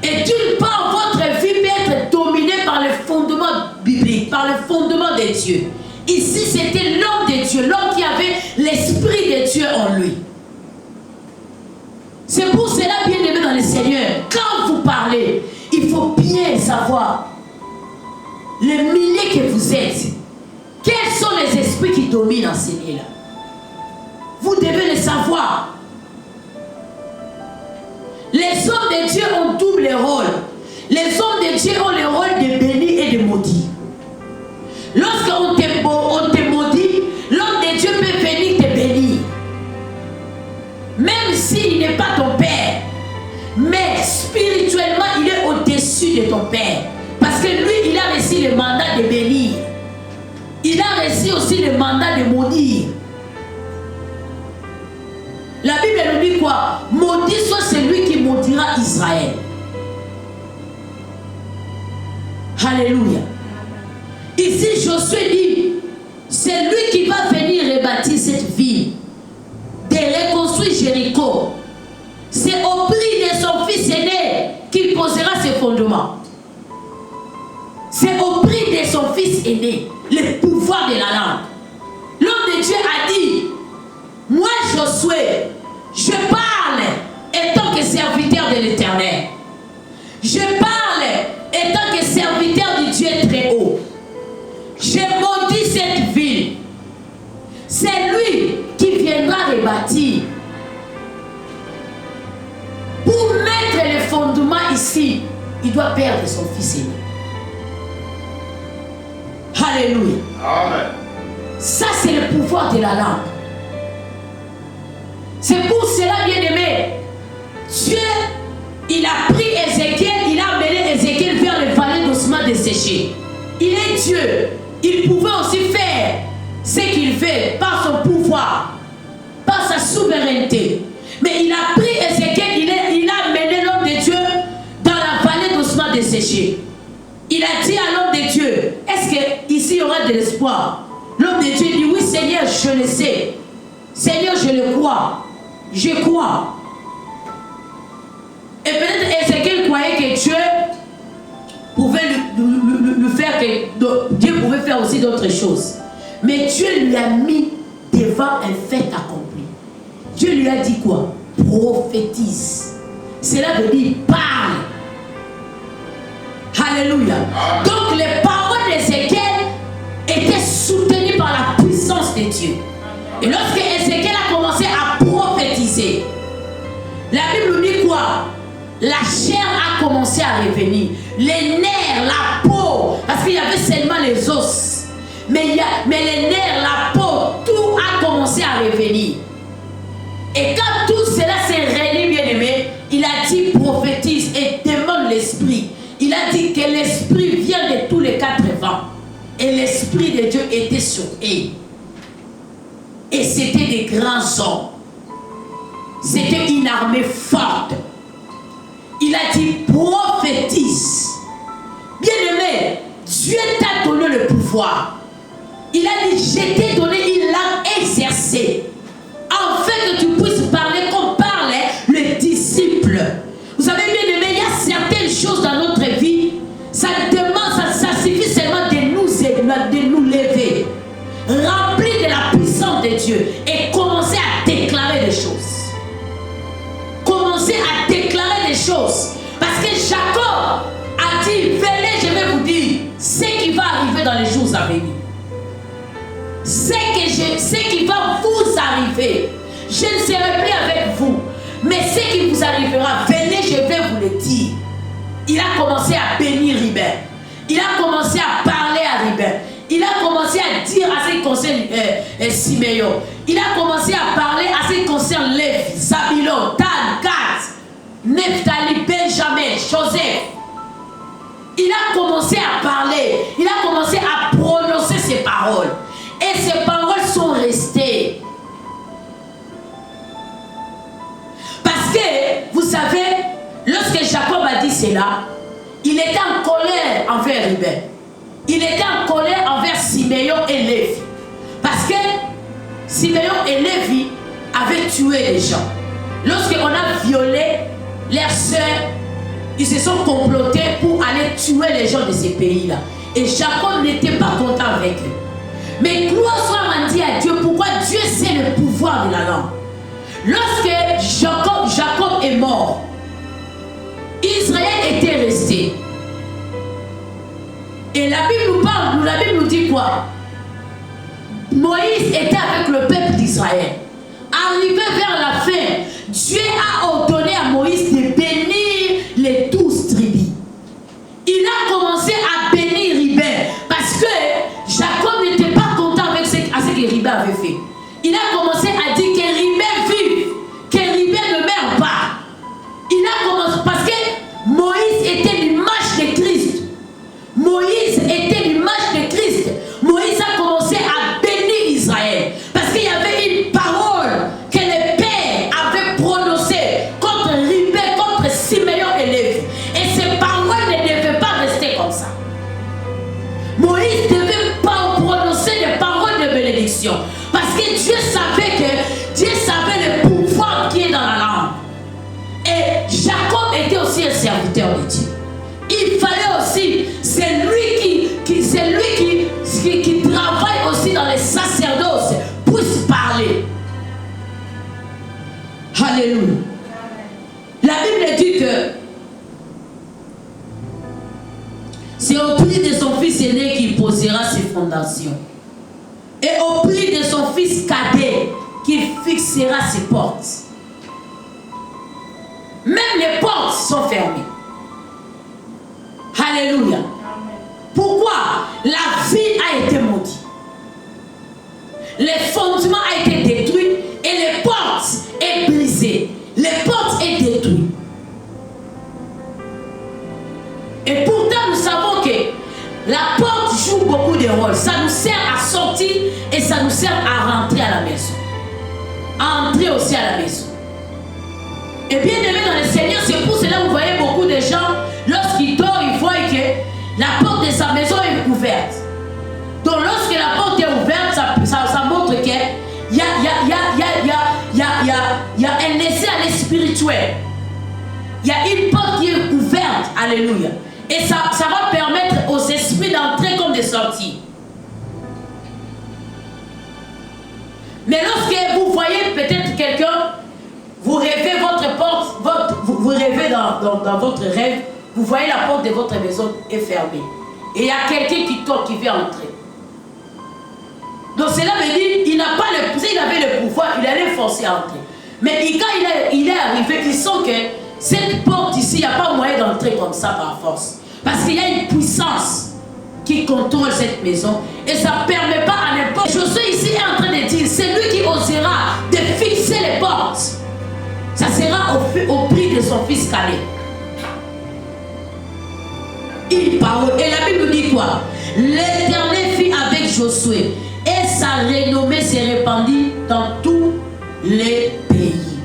Et d'une part, votre vie peut être dominée par le fondement biblique, par le fondement de Dieu. Ici, c'était l'homme de Dieu, l'homme qui avait l'esprit de Dieu en lui. C'est pour cela, bien aimé dans le Seigneur, quand vous parlez, il faut bien savoir les milliers que vous êtes. Quels sont les esprits qui dominent en ces lieux-là? Vous devez le savoir. Les hommes de Dieu ont double rôle. Les hommes de Dieu ont le rôle de bénir et de maudire. maudire. La Bible nous dit quoi? Maudit soit celui qui maudira Israël. Alléluia. Ici, Josué dit, c'est lui qui va venir rebâtir cette ville, de reconstruire Jéricho. C'est au prix de son fils aîné qu'il posera ses fondements. C'est au prix de son fils aîné, le pouvoir de la langue. L'homme de Dieu a dit, moi Josué, je parle étant que serviteur de l'Éternel. Je parle étant que serviteur du Dieu très haut. Je maudis cette ville. C'est lui qui viendra rebâtir. Pour mettre les fondements ici, il doit perdre son fils aîné. Alléluia. Amen. Ça, c'est le pouvoir de la langue. C'est pour cela, bien-aimé, Dieu, il a pris Ézéchiel, il a amené Ézéchiel vers le vallée d'ossements desséchés. Il est Dieu. Il pouvait aussi faire ce qu'il fait par son pouvoir, par sa souveraineté. Mais il a pris Ézéchiel, il a amené l'homme de Dieu dans la vallée d'ossements desséchés. Il a dit à l'homme de Dieu, est-ce qu'ici il y aura de l'espoir? L'homme de Dieu dit, oui Seigneur, je le sais. Seigneur, je le crois. Je crois. Et peut-être Ézéchiel croyait que Dieu pouvait lui faire que Dieu pouvait faire aussi d'autres choses. Mais Dieu lui a mis devant un fait accompli. Dieu lui a dit quoi? Prophétise. Cela veut dire parle. Alléluia. Donc les paroles d'Ézéchiel étaient soutenues par la puissance de Dieu. Et lorsque Ézéchiel a commencé à prophétiser, la Bible nous dit quoi? La chair a commencé à revenir. Les nerfs, la peau, parce qu'il y avait seulement les os. Mais les nerfs, la peau, tout a commencé à revenir. Et quand tout cela s'est réuni, bien aimé, il a dit prophétise et demande l'esprit. Il a dit que l'esprit vient de tous les 4 vents. Et l'esprit de Dieu était sur eux. Et c'était des grands hommes. C'était une armée forte. Il a dit prophétise. Bien-aimé, Dieu t'a donné le pouvoir. Il a dit, je t'ai donné une langue exercée, afin que tu puisses parler comme parlait le disciple. Vous savez, bien-aimé, il y a certaines choses dans notre vie, ça demande, ça suffit seulement de nous lever, remplis de la puissance de Dieu et commencer à déclarer des choses. Commencer à déclarer des choses. Parce que Jacob a dit, venez, je vais vous dire ce qui va arriver dans les jours à venir. Ce qui va vous arriver. Je ne serai plus avec vous. Mais ce qui vous arrivera, venez, je vais vous le dire. Il a commencé à bénir Ribin. Il a commencé à parler à Ribin. Il a commencé à dire à ce qui concerne Siméon. Il a commencé à parler à ce qui concerne Lévi, Zabulon, Dan, Gad, Nephtali, Benjamin, Joseph. Il a commencé à parler. Il a commencé à prononcer ses paroles. Et ces paroles sont restées. Parce que, vous savez, lorsque Jacob a dit cela, il était en colère envers Ribin. Il était en colère envers Siméon et Lévi. Parce que Siméon et Lévi avaient tué les gens. Lorsqu'on a violé leurs sœurs, ils se sont complotés pour aller tuer les gens de ces pays-là. Et Jacob n'était pas content avec eux. Mais gloire soit rendue à Dieu. Pourquoi? Dieu sait le pouvoir de la langue. Lorsque Jacob est mort, Israël était resté. Et la Bible nous parle, la Bible nous dit quoi? Moïse était avec le peuple d'Israël. Arrivé vers la fin, Dieu a ordonné à Moïse de bénir les 12 tribus. Il a commencé à bénir Ribin parce que Jacob n'était pas content avec ce que Ribin avait fait. Il a commencé à dire que Ribin vive, que Ribin ne meurt pas. Il a commencé parce que Moïse était l'image de Christ. Moïse était l'image de Christ. Moïse a commencé à bénir Israël. Moïse devait pas prononcer des paroles de bénédiction. Parce que Dieu savait le pouvoir qui est dans la langue. Et Jacob était aussi un serviteur de Dieu. Il fallait aussi, c'est lui qui travaille aussi dans les sacerdoces, puisse parler. Alléluia. La Bible dit que c'est au prix de son fils aîné qu'il posera ses fondations. Et au prix de son fils cadet qu'il fixera ses portes. Même les portes sont fermées. Alléluia. Pourquoi? La vie a été maudite. Les fondements ont été détruits et les portes sont brisées. Les portes sont détruites. Et pourtant, nous savons que la porte joue beaucoup de rôles. Ça nous sert à sortir et ça nous sert à rentrer à la maison. À entrer aussi à la maison. Et bien aimé dans le Seigneur, c'est pour cela que vous voyez beaucoup de gens, lorsqu'ils dorment, ils voient que la porte de sa maison est ouverte. Donc lorsque la porte est ouverte, ça montre qu'il y a un essai à l'espirituel. Il y a une porte qui est ouverte. Alléluia. Et ça va permettre aux esprits d'entrer comme de sortir. Mais lorsque vous voyez peut-être quelqu'un, vous rêvez votre porte, vous rêvez dans votre rêve, vous voyez la porte de votre maison est fermée. Et il y a quelqu'un qui toque, qui vient entrer. Donc cela veut dire, il n'a pas s'il avait le pouvoir, il allait forcer à entrer. Mais quand il est arrivé, il sent que cette porte ici, il n'y a pas moyen d'entrer comme ça par force. Parce qu'il y a une puissance qui contrôle cette maison. Et ça ne permet pas à n'importe. Josué ici est en train de dire, c'est lui qui osera de fixer les portes. Ça sera au prix de son fils Caleb. Une parole. Et la Bible dit quoi? L'Éternel fit avec Josué. Et sa renommée s'est répandue dans tous les pays.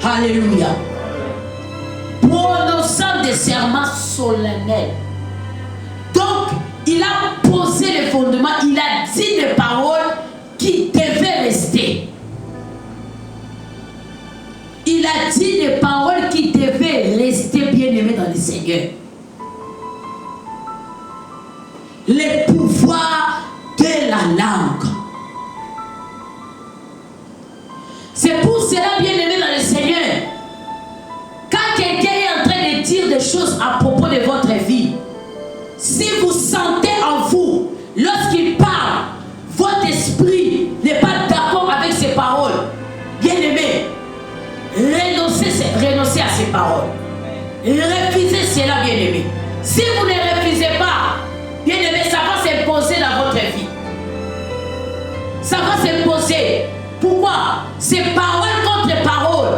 Alléluia. Prononçant des serments solennels. Donc, il a posé les fondements, il a dit des paroles qui devaient rester. Il a dit des paroles qui devaient rester bien aimées dans le Seigneur. Les pouvoirs de la langue. C'est pour cela, bien aimé dans le Seigneur, quand quelqu'un est en train de dire des choses à propos de votre vie, si vous sentez en vous, lorsqu'il parle, votre esprit n'est pas d'accord avec ses paroles, bien aimé, renoncez à ces paroles. Refusez cela, bien aimé. Si vous ne refusez pas, bien aimé, ça va s'imposer dans votre vie. Ça va s'imposer. Pourquoi? C'est parole contre parole.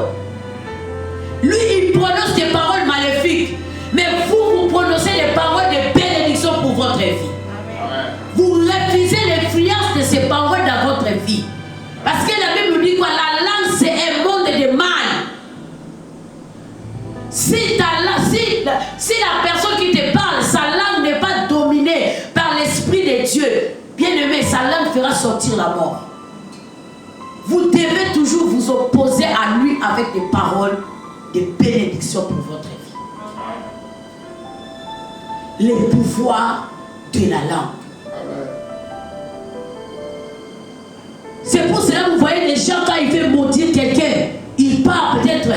Lui, il prononce des paroles maléfiques. Mais vous prononcez des paroles de bénédiction pour votre vie. Amen. Vous refusez l'influence de ces paroles dans votre vie. Parce que la Bible dit quoi? La langue, c'est un monde de mal. Si la personne qui te parle, sa langue n'est pas dominée par l'Esprit de Dieu, bien aimé, sa langue fera sortir la mort. Vous devez toujours vous opposer à lui avec des paroles de bénédiction pour votre vie. Les pouvoirs de la langue. C'est pour cela que vous voyez les gens, quand ils veulent maudire quelqu'un, ils partent peut-être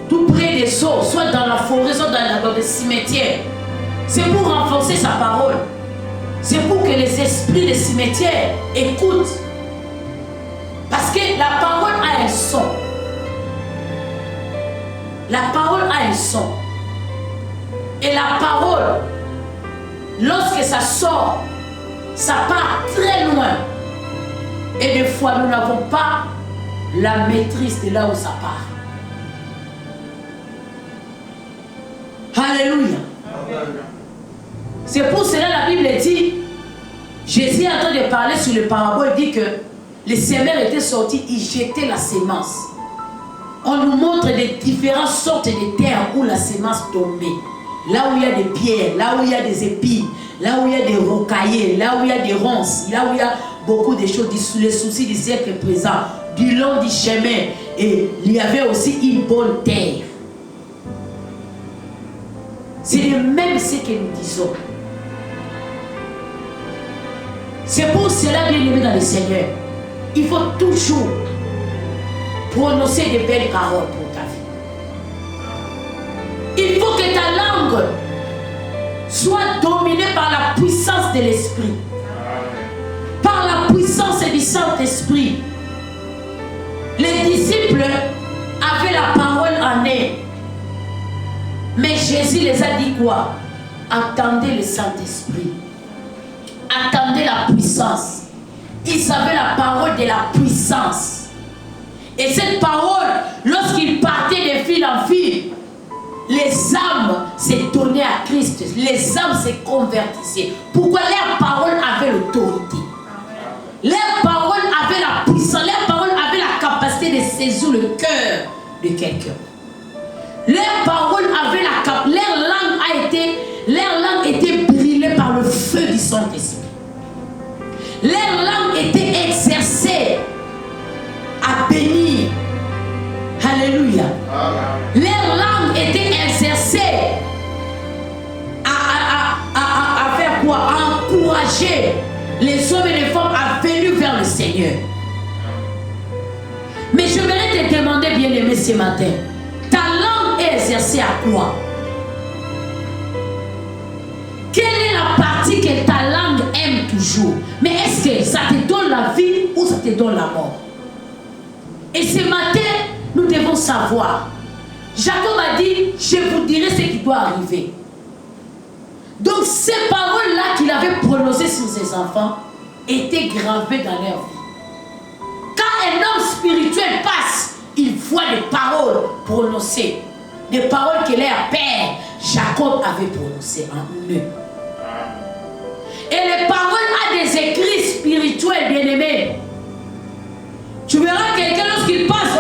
tout près des eaux, soit dans la forêt, soit dans les cimetières. C'est pour renforcer sa parole. C'est pour que les esprits des cimetières écoutent. Parce que la parole a un son. La parole a un son. Et la parole, lorsque ça sort, ça part très loin. Et des fois, nous n'avons pas la maîtrise de là où ça part. Alléluia. C'est pour cela la Bible dit, Jésus est en train de parler sur le parabole, il dit que les semeurs étaient sortis, ils jetaient la sémence. On nous montre des différentes sortes de terres où la sémence tombait. Là où il y a des pierres, là où il y a des épines, là où il y a des rocaillés, là où il y a des ronces, là où il y a beaucoup de choses, les soucis du siècle présent, du long du chemin. Et il y avait aussi une bonne terre. C'est le même ce que nous disons. C'est pour cela, bien aimé dans le Seigneur, il faut toujours prononcer de belles paroles pour ta vie. Il faut que ta langue soit dominée par la puissance de l'Esprit. Par la puissance du Saint-Esprit. Les disciples avaient la parole en eux. Mais Jésus les a dit quoi? Attendez le Saint-Esprit. Attendez la puissance. Ils avaient la parole de la puissance. Et cette parole, lorsqu'ils partaient de fil en fil, les âmes se donnaient à Christ. Les âmes se convertissaient. Pourquoi? Leur parole avait l'autorité. Leur parole avait la puissance. Leur parole avait la capacité de saisir le cœur de quelqu'un. Leur parole avait leur langue était brûlée par le feu du Saint-Esprit. Leur langue était exercée à bénir. Alléluia. Leur langue était exercée à faire quoi? À encourager les hommes et les femmes à venir vers le Seigneur. Mais je voudrais te demander, bien-aimé, ce matin, ta langue est exercée à quoi? Quelle est la partie que ta langue aime toujours? Mais est-ce que ça te donne la vie ou ça te donne la mort? Et ce matin, nous devons savoir. Jacob a dit, je vous dirai ce qui doit arriver. Donc ces paroles-là qu'il avait prononcées sur ses enfants étaient gravées dans leur vie. Quand un homme spirituel passe, il voit des paroles prononcées. Des paroles que leur père, Jacob, avait prononcées en eux. Et les paroles ont des écrits spirituels, bien-aimés. Tu verras quelqu'un lorsqu'il passe,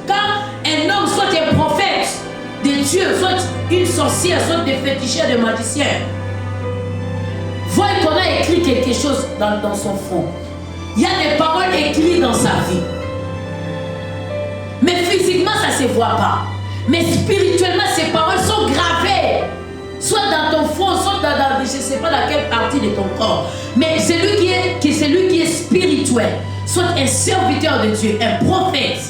quand un homme, soit un prophète de Dieu, soit une sorcière, soit des féticheurs, des magiciens, voit qu'on a écrit quelque chose dans son front. Il y a des paroles écrites dans sa vie. Mais physiquement, ça ne se voit pas. Mais spirituellement, ces paroles sont gravées. Soit dans ton front, soit dans je ne sais pas dans quelle partie de ton corps. Mais celui qui est spirituel, soit un serviteur de Dieu, un prophète,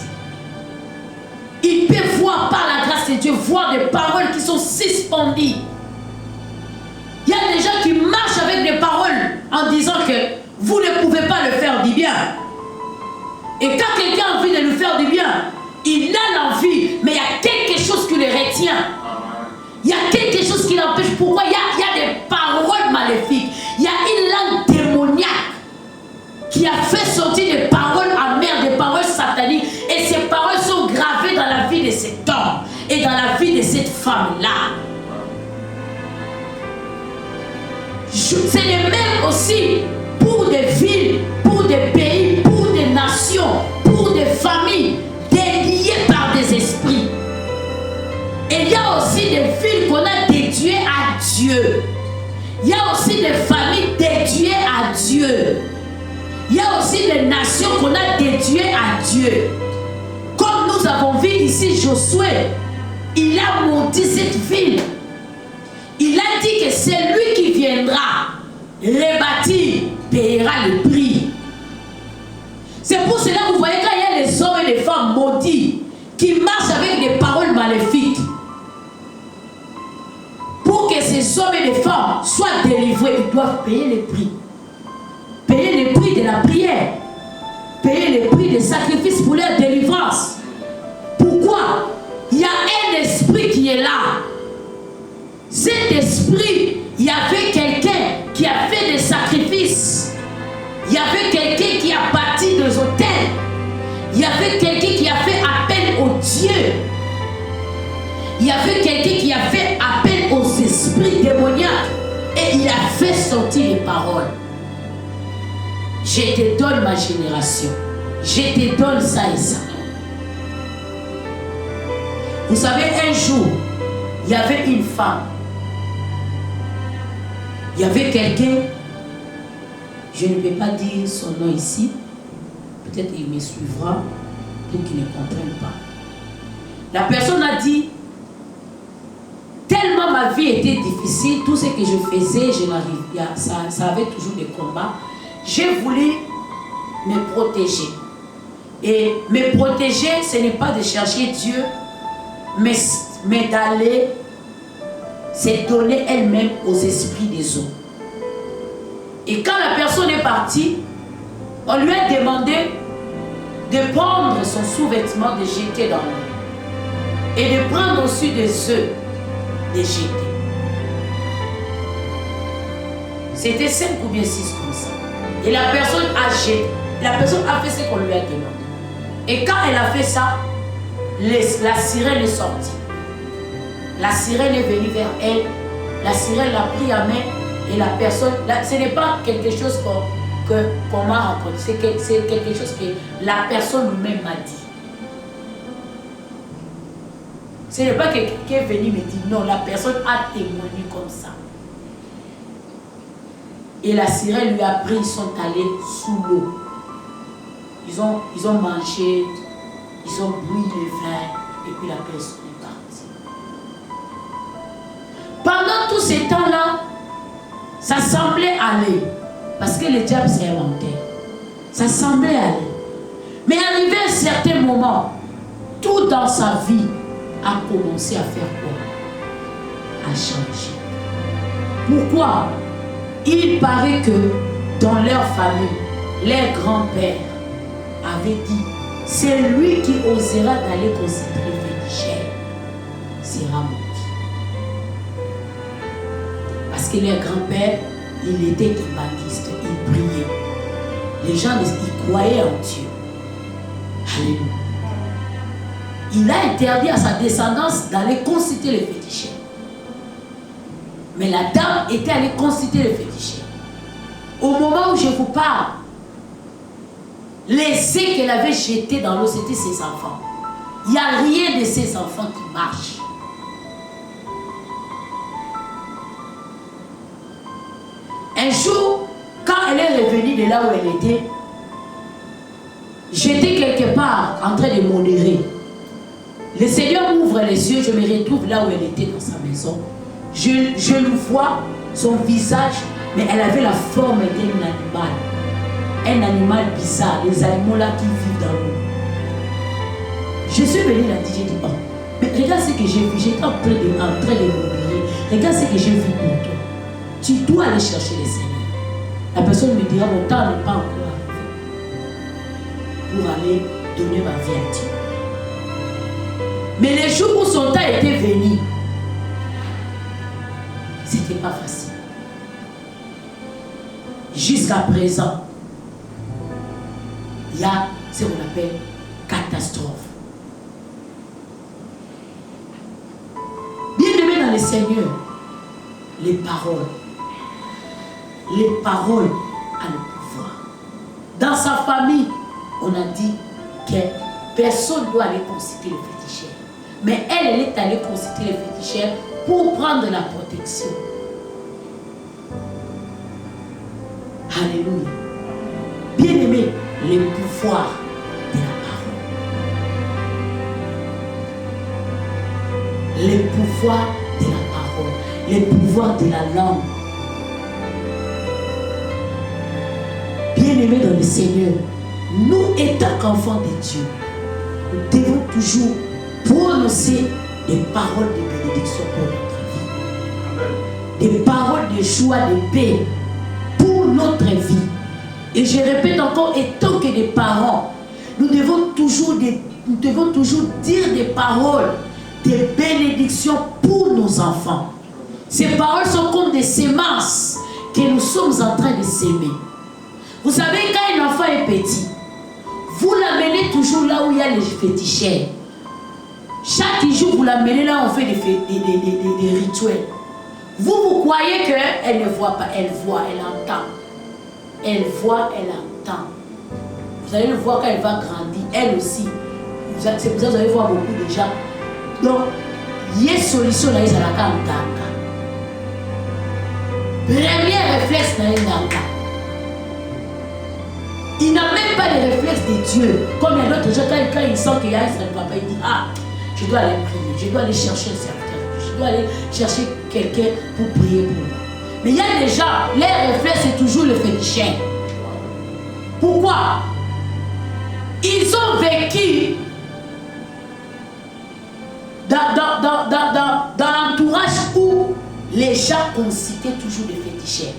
il peut voir par la grâce de Dieu, voir des paroles qui sont suspendues. Il y a des gens qui marchent avec des paroles en disant que vous ne pouvez pas le faire du bien. Et quand quelqu'un a envie de lui faire du bien, il a l'envie, mais il y a quelque chose qui le retient. Il y a quelque chose qui l'empêche. Pourquoi? Il y a des paroles maléfiques. Il y a une langue démoniaque qui a fait sortir des paroles amères, des paroles sataniques. Et ces paroles sont gravées dans la vie de cet homme et dans la vie de cette femme-là. C'est le même aussi pour des villes, pour des pays, pour des nations, pour des familles déliées par des esprits. Et il y a aussi des villes qu'on a dédiées à Dieu. Il y a aussi des familles dédiées à Dieu. Il y a aussi des nations qu'on a dédiées à Dieu. Comme nous avons vu ici Josué, il a maudit cette ville. Il a dit que celui qui viendra rebâtir paiera le prix. C'est pour cela que vous voyez quand il y a les hommes et les femmes maudits qui marchent avec des paroles maléfiques. Pour que ces hommes et les femmes soient délivrés, ils doivent payer le prix. Payer le prix de la prière. Payer le prix des sacrifices pour leur délivrance. Pourquoi? Il y a un esprit qui est là. Cet esprit, il y avait quelqu'un qui a fait des sacrifices. Il y avait quelqu'un qui a bâti des hôtels. Il y avait quelqu'un qui a fait appel aux dieux. Il y avait quelqu'un qui a fait appel aux esprits démoniaques. Et il a fait sortir les paroles. Je te donne ma génération. Je te donne ça et ça. Vous savez, un jour, il y avait une femme. Il y avait quelqu'un, je ne peux pas dire son nom ici, peut-être il me suivra pour qu'il ne comprenne pas. La personne a dit, tellement ma vie était difficile, tout ce que je faisais, je n'arrivais, ça avait toujours des combats. J'ai voulu me protéger. Et me protéger, ce n'est pas de chercher Dieu, mais d'aller se donner elle-même aux esprits des autres. Et quand la personne est partie, on lui a demandé de prendre son sous-vêtement, de jeter dans l'eau. Et de prendre aussi des œufs, de jeter. C'était 5 ou bien 6 comme ça. Et la personne a jeté. La personne a fait ce qu'on lui a demandé. Et quand elle a fait ça, la sirène est sortie. La sirène est venue vers elle. La sirène l'a pris à main. Et la personne, ce n'est pas quelque chose qu'on m'a raconté. C'est quelque chose que la personne lui-même m'a dit. Ce n'est pas quelqu'un qui est venu me dire non, la personne a témoigné comme ça. Et la sirène lui a pris, ils sont allés sous l'eau. Ils ont mangé, ils ont bu le vin, et puis la personne est partie. Pendant tout ce temps-là, ça semblait aller. Parce que le diable s'est inventé. Ça semblait aller. Mais arrivé à un certain moment, tout dans sa vie a commencé à faire quoi? À changer. Pourquoi? Il paraît que dans leur famille, leur grand-père avait dit, c'est lui qui osera d'aller considérer féticheur sera maudit. Parce que leur grand-père, il était baptiste, il priait. Les gens, ils croyaient en Dieu. Alléluia. Il a interdit à sa descendance d'aller consulter les féticheurs. Mais la dame était allée consulter les féticheurs. Au moment où je vous parle, les œufs qu'elle avait jetés dans l'eau, c'était ses enfants. Il n'y a rien de ses enfants qui marche. Un jour, quand elle est revenue de là où elle était, j'étais quelque part en train de modérer. Le Seigneur m'ouvre les yeux, je me retrouve là où elle était dans sa maison. Je le vois, son visage, mais elle avait la forme d'un animal. Un animal bizarre, les animaux là qui vivent dans l'eau. Je suis venue la dire, j'ai dit, oh, mais regarde ce que j'ai vu, j'étais en train de modérer. Regarde ce que j'ai vu pour toi. Tu dois aller chercher le Seigneur. La personne me dira, mon temps n'est pas encore arrivé pour aller donner ma vie à Dieu. Mais les jours où son temps était venu, c'était pas facile. Jusqu'à présent, il y a ce qu'on appelle catastrophe. Bien-aimé dans le Seigneur, les paroles ont le pouvoir. Dans sa famille, on a dit que personne ne doit aller consulter le féticheur. Mais elle est allée consulter le féticheur pour prendre la protection. Alléluia. Bien-aimé, le pouvoir de la parole. Le pouvoir de la parole. Le pouvoir de la langue. Bien-aimés dans le Seigneur, nous étant qu'enfants de Dieu, nous devons toujours prononcer des paroles de bénédiction pour notre vie. Des paroles de joie, de paix pour notre vie. Et je répète encore, étant que des parents, nous devons toujours dire des paroles de bénédiction pour nos enfants. Ces paroles sont comme des semences que nous sommes en train de s'aimer. Vous savez, quand un enfant est petit, vous l'amenez toujours là où il y a les féticheurs. Chaque jour, vous l'amenez là, on fait des rituels. Vous croyez qu'elle ne voit pas, elle voit, elle entend. Elle voit, elle entend. Vous allez le voir quand elle va grandir, elle aussi. C'est pour ça que vous allez voir beaucoup de gens. Donc, il y a une solution là, ils ont la Premier réflexe dans un cas. Il n'a même pas les réflexes de Dieu. Comme il y a d'autres gens, quand il sent qu'il y a un seul papa, il dit ah, je dois aller prier, je dois aller chercher un serviteur, je dois aller chercher quelqu'un pour prier pour moi. Mais il y a des gens, les réflexes, c'est toujours le fétichin. Pourquoi? Ils ont vécu dans l'entourage où les gens considèrent toujours des fétichins.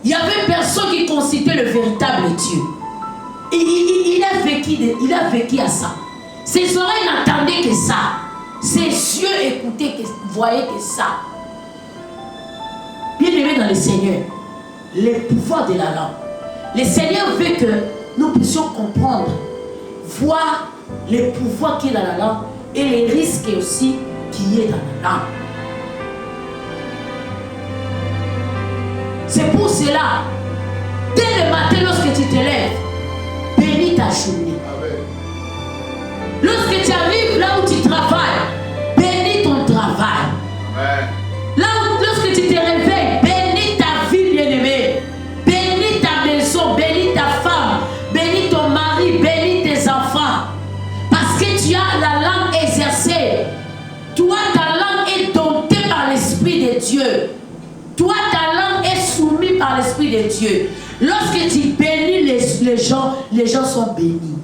Il n'y avait personne qui considérait le véritable Dieu. Il a vécu à ça. Ses oreilles n'entendaient que ça. Ses yeux écoutaient, voyaient que ça. Bien-aimés dans le Seigneur, les pouvoirs de la langue. Le Seigneur veut que nous puissions comprendre, voir les pouvoirs qui est dans la langue et les risques aussi qui est dans la langue. C'est pour cela, dès le matin, lorsque tu te lèves, bénis ta journée. Lorsque tu arrives là où tu travailles, bénis ton travail. Là où, lorsque tu te réveilles, bénis ta vie bien-aimée. Bénis ta maison, bénis ta femme, bénis ton mari, bénis tes enfants. Parce que tu as la langue exercée. Toi, ta langue est domptée par l'Esprit de Dieu. Toi, ta langue est soumise par l'Esprit de Dieu. Lorsque tu bénis les gens sont bénis.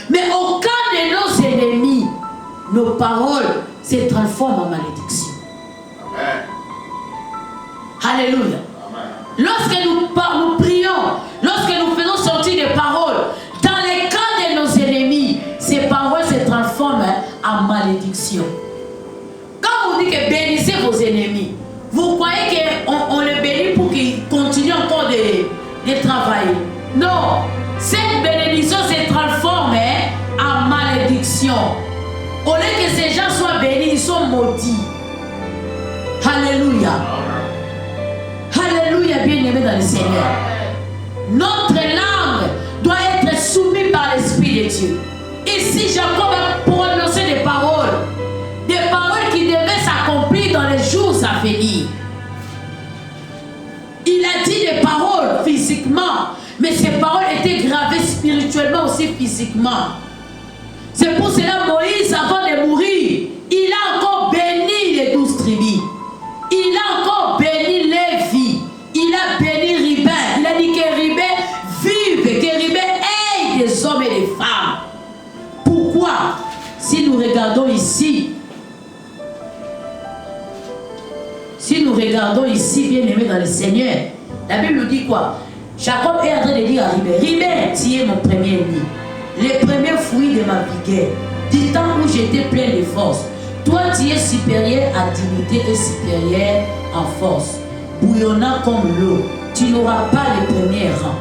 Mais au cas de nos ennemis, nos paroles se transforment en malédiction. Amen. Alléluia. Amen. Lorsque nous prions, lorsque nous faisons sortir des paroles, dans les cas de nos ennemis, ces paroles se transforment en malédiction. Quand on dit que bénissez vos ennemis, vous croyez qu'on les bénit pour qu'ils continuent encore de travailler? Non. Cette bénédiction se transforme en malédiction. Au lieu que ces gens soient bénis, ils sont maudits. Alléluia. Alléluia, bien-aimés dans le Seigneur. Notre langue doit être soumise par l'Esprit de Dieu. Ici, Jacob a prononcé des paroles qui devaient s'accomplir dans les jours à venir. Il a dit des paroles physiquement, mais ces paroles étaient gravées spirituellement aussi physiquement. C'est pour cela Moïse, avant de mourir, il a encore béni les 12 tribus. Il a encore béni Lévi. Il a béni Ribin. Il a dit que Ribin vive, que Ribin aide des hommes et des femmes. Pourquoi? Si nous regardons ici, bien-aimés dans le Seigneur, la Bible nous dit quoi? Jacob est en train de dire à Ribin, Ribin, tu es mon premier-né, les premiers fruits de ma vigueur, du temps où j'étais plein de force. Toi, tu es supérieur à dignité et supérieur en force. Bouillonnant comme l'eau, tu n'auras pas le premier rang.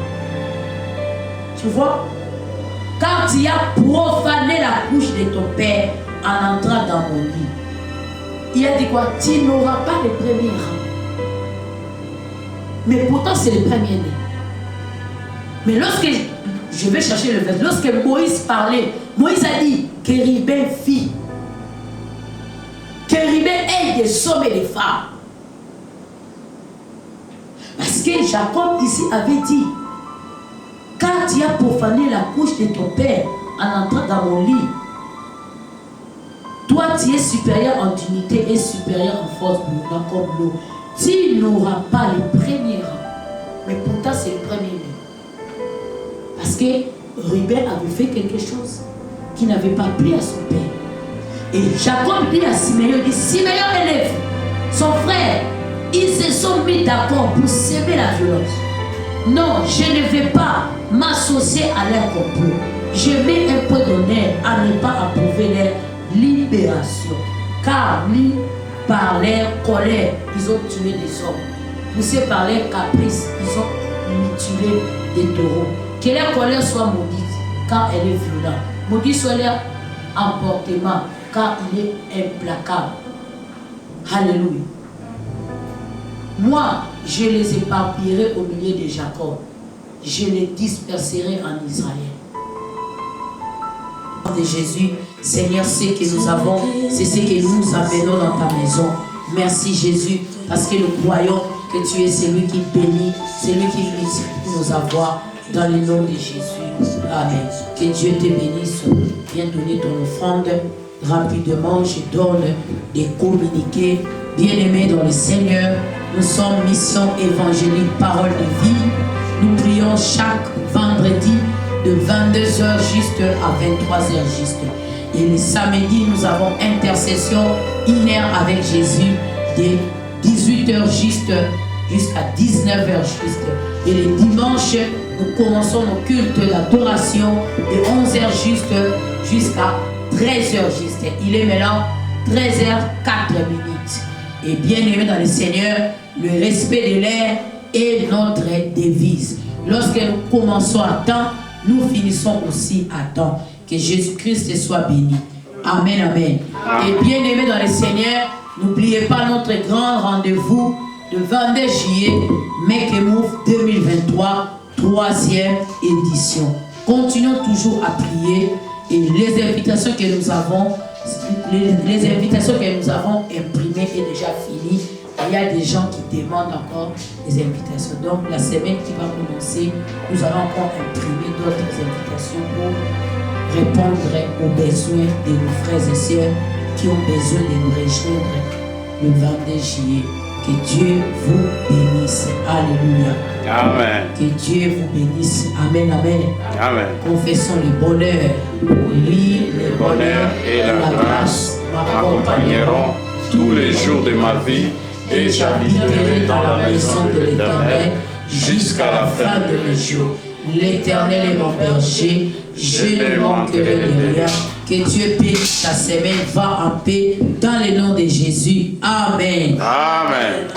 Tu vois? Car tu as profané la couche de ton père en entrant dans mon lit. Il a dit quoi? Tu n'auras pas le premier rang. Mais pourtant, c'est le premier-né. Mais lorsque, je vais chercher le verset, lorsque Moïse parlait, Moïse a dit que Ribin fit, que Ribin aide des hommes et des femmes. Parce que Jacob ici avait dit, car tu as profané la couche de ton père en entrant dans mon lit, toi tu es supérieur en dignité et supérieur en force comme l'eau. Tu n'auras pas le premier rang. Mais pourtant c'est le premier-né. Parce que Rubén avait fait quelque chose qui n'avait pas plu à son père. Et Jacob dit à Siméon, il dit, Siméon et Lévi, son frère, ils se sont mis d'accord pour s'aimer la violence. Non, je ne vais pas m'associer à leur complot. Je mets un peu d'honneur à ne pas approuver leur libération. Car lui, par leur colère, ils ont tué des hommes. Poussés par leur caprice, ils ont mutilé des taureaux. Que leur colère soit maudite, car elle est violente. Maudit soit leur emportement, car il est implacable. Alléluia. Moi, je les éparpillerai au milieu de Jacob. Je les disperserai en Israël. De Jésus, Seigneur, c'est ce que nous avons, c'est ce que nous amenons dans ta maison. Merci Jésus parce que nous croyons que tu es celui qui bénit, celui qui multiplie nos avoirs dans le nom de Jésus. Amen. Que Dieu te bénisse. Viens donner ton offrande. Rapidement, je donne des communiqués. Bien-aimés dans le Seigneur, nous sommes mission évangélique Parole de Vie. Nous prions chaque vendredi de 22h juste à 23h juste. Et le samedi, nous avons intercession 1 heure avec Jésus de 18h juste jusqu'à 19h juste. Et le dimanche, nous commençons nos cultes d'adoration de 11h juste jusqu'à 13h juste. Il est maintenant 13h04. Et bien aimé dans le Seigneur, le respect de l'air est notre devise. Lorsque nous commençons à temps, nous finissons aussi à temps. Que Jésus-Christ soit béni. Amen, amen. Et bien aimé dans le Seigneur, n'oubliez pas notre grand rendez-vous le 22 juillet, Make a Move 2023, 3e édition. Continuons toujours à prier et les invitations que nous avons imprimées est déjà finies. Il y a des gens qui demandent encore des invitations. Donc la semaine qui va commencer, nous allons encore imprimer d'autres invitations pour répondre aux besoins de nos frères et sœurs qui ont besoin de nous rejoindre le 22 juillet. Que Dieu vous bénisse. Alléluia. Amen. Que Dieu vous bénisse. Amen, amen. Amen. Confessons le bonheur. Oui, le bonheur et la grâce m'accompagneront tous les jours de ma vie et j'habiterai dans la maison de l'Éternel jusqu'à la fin de mes jours. L'Éternel est mon berger, je ne manquerai de rien. Que Dieu bénisse ta semaine, va en paix dans le nom de Jésus. Amen. Amen.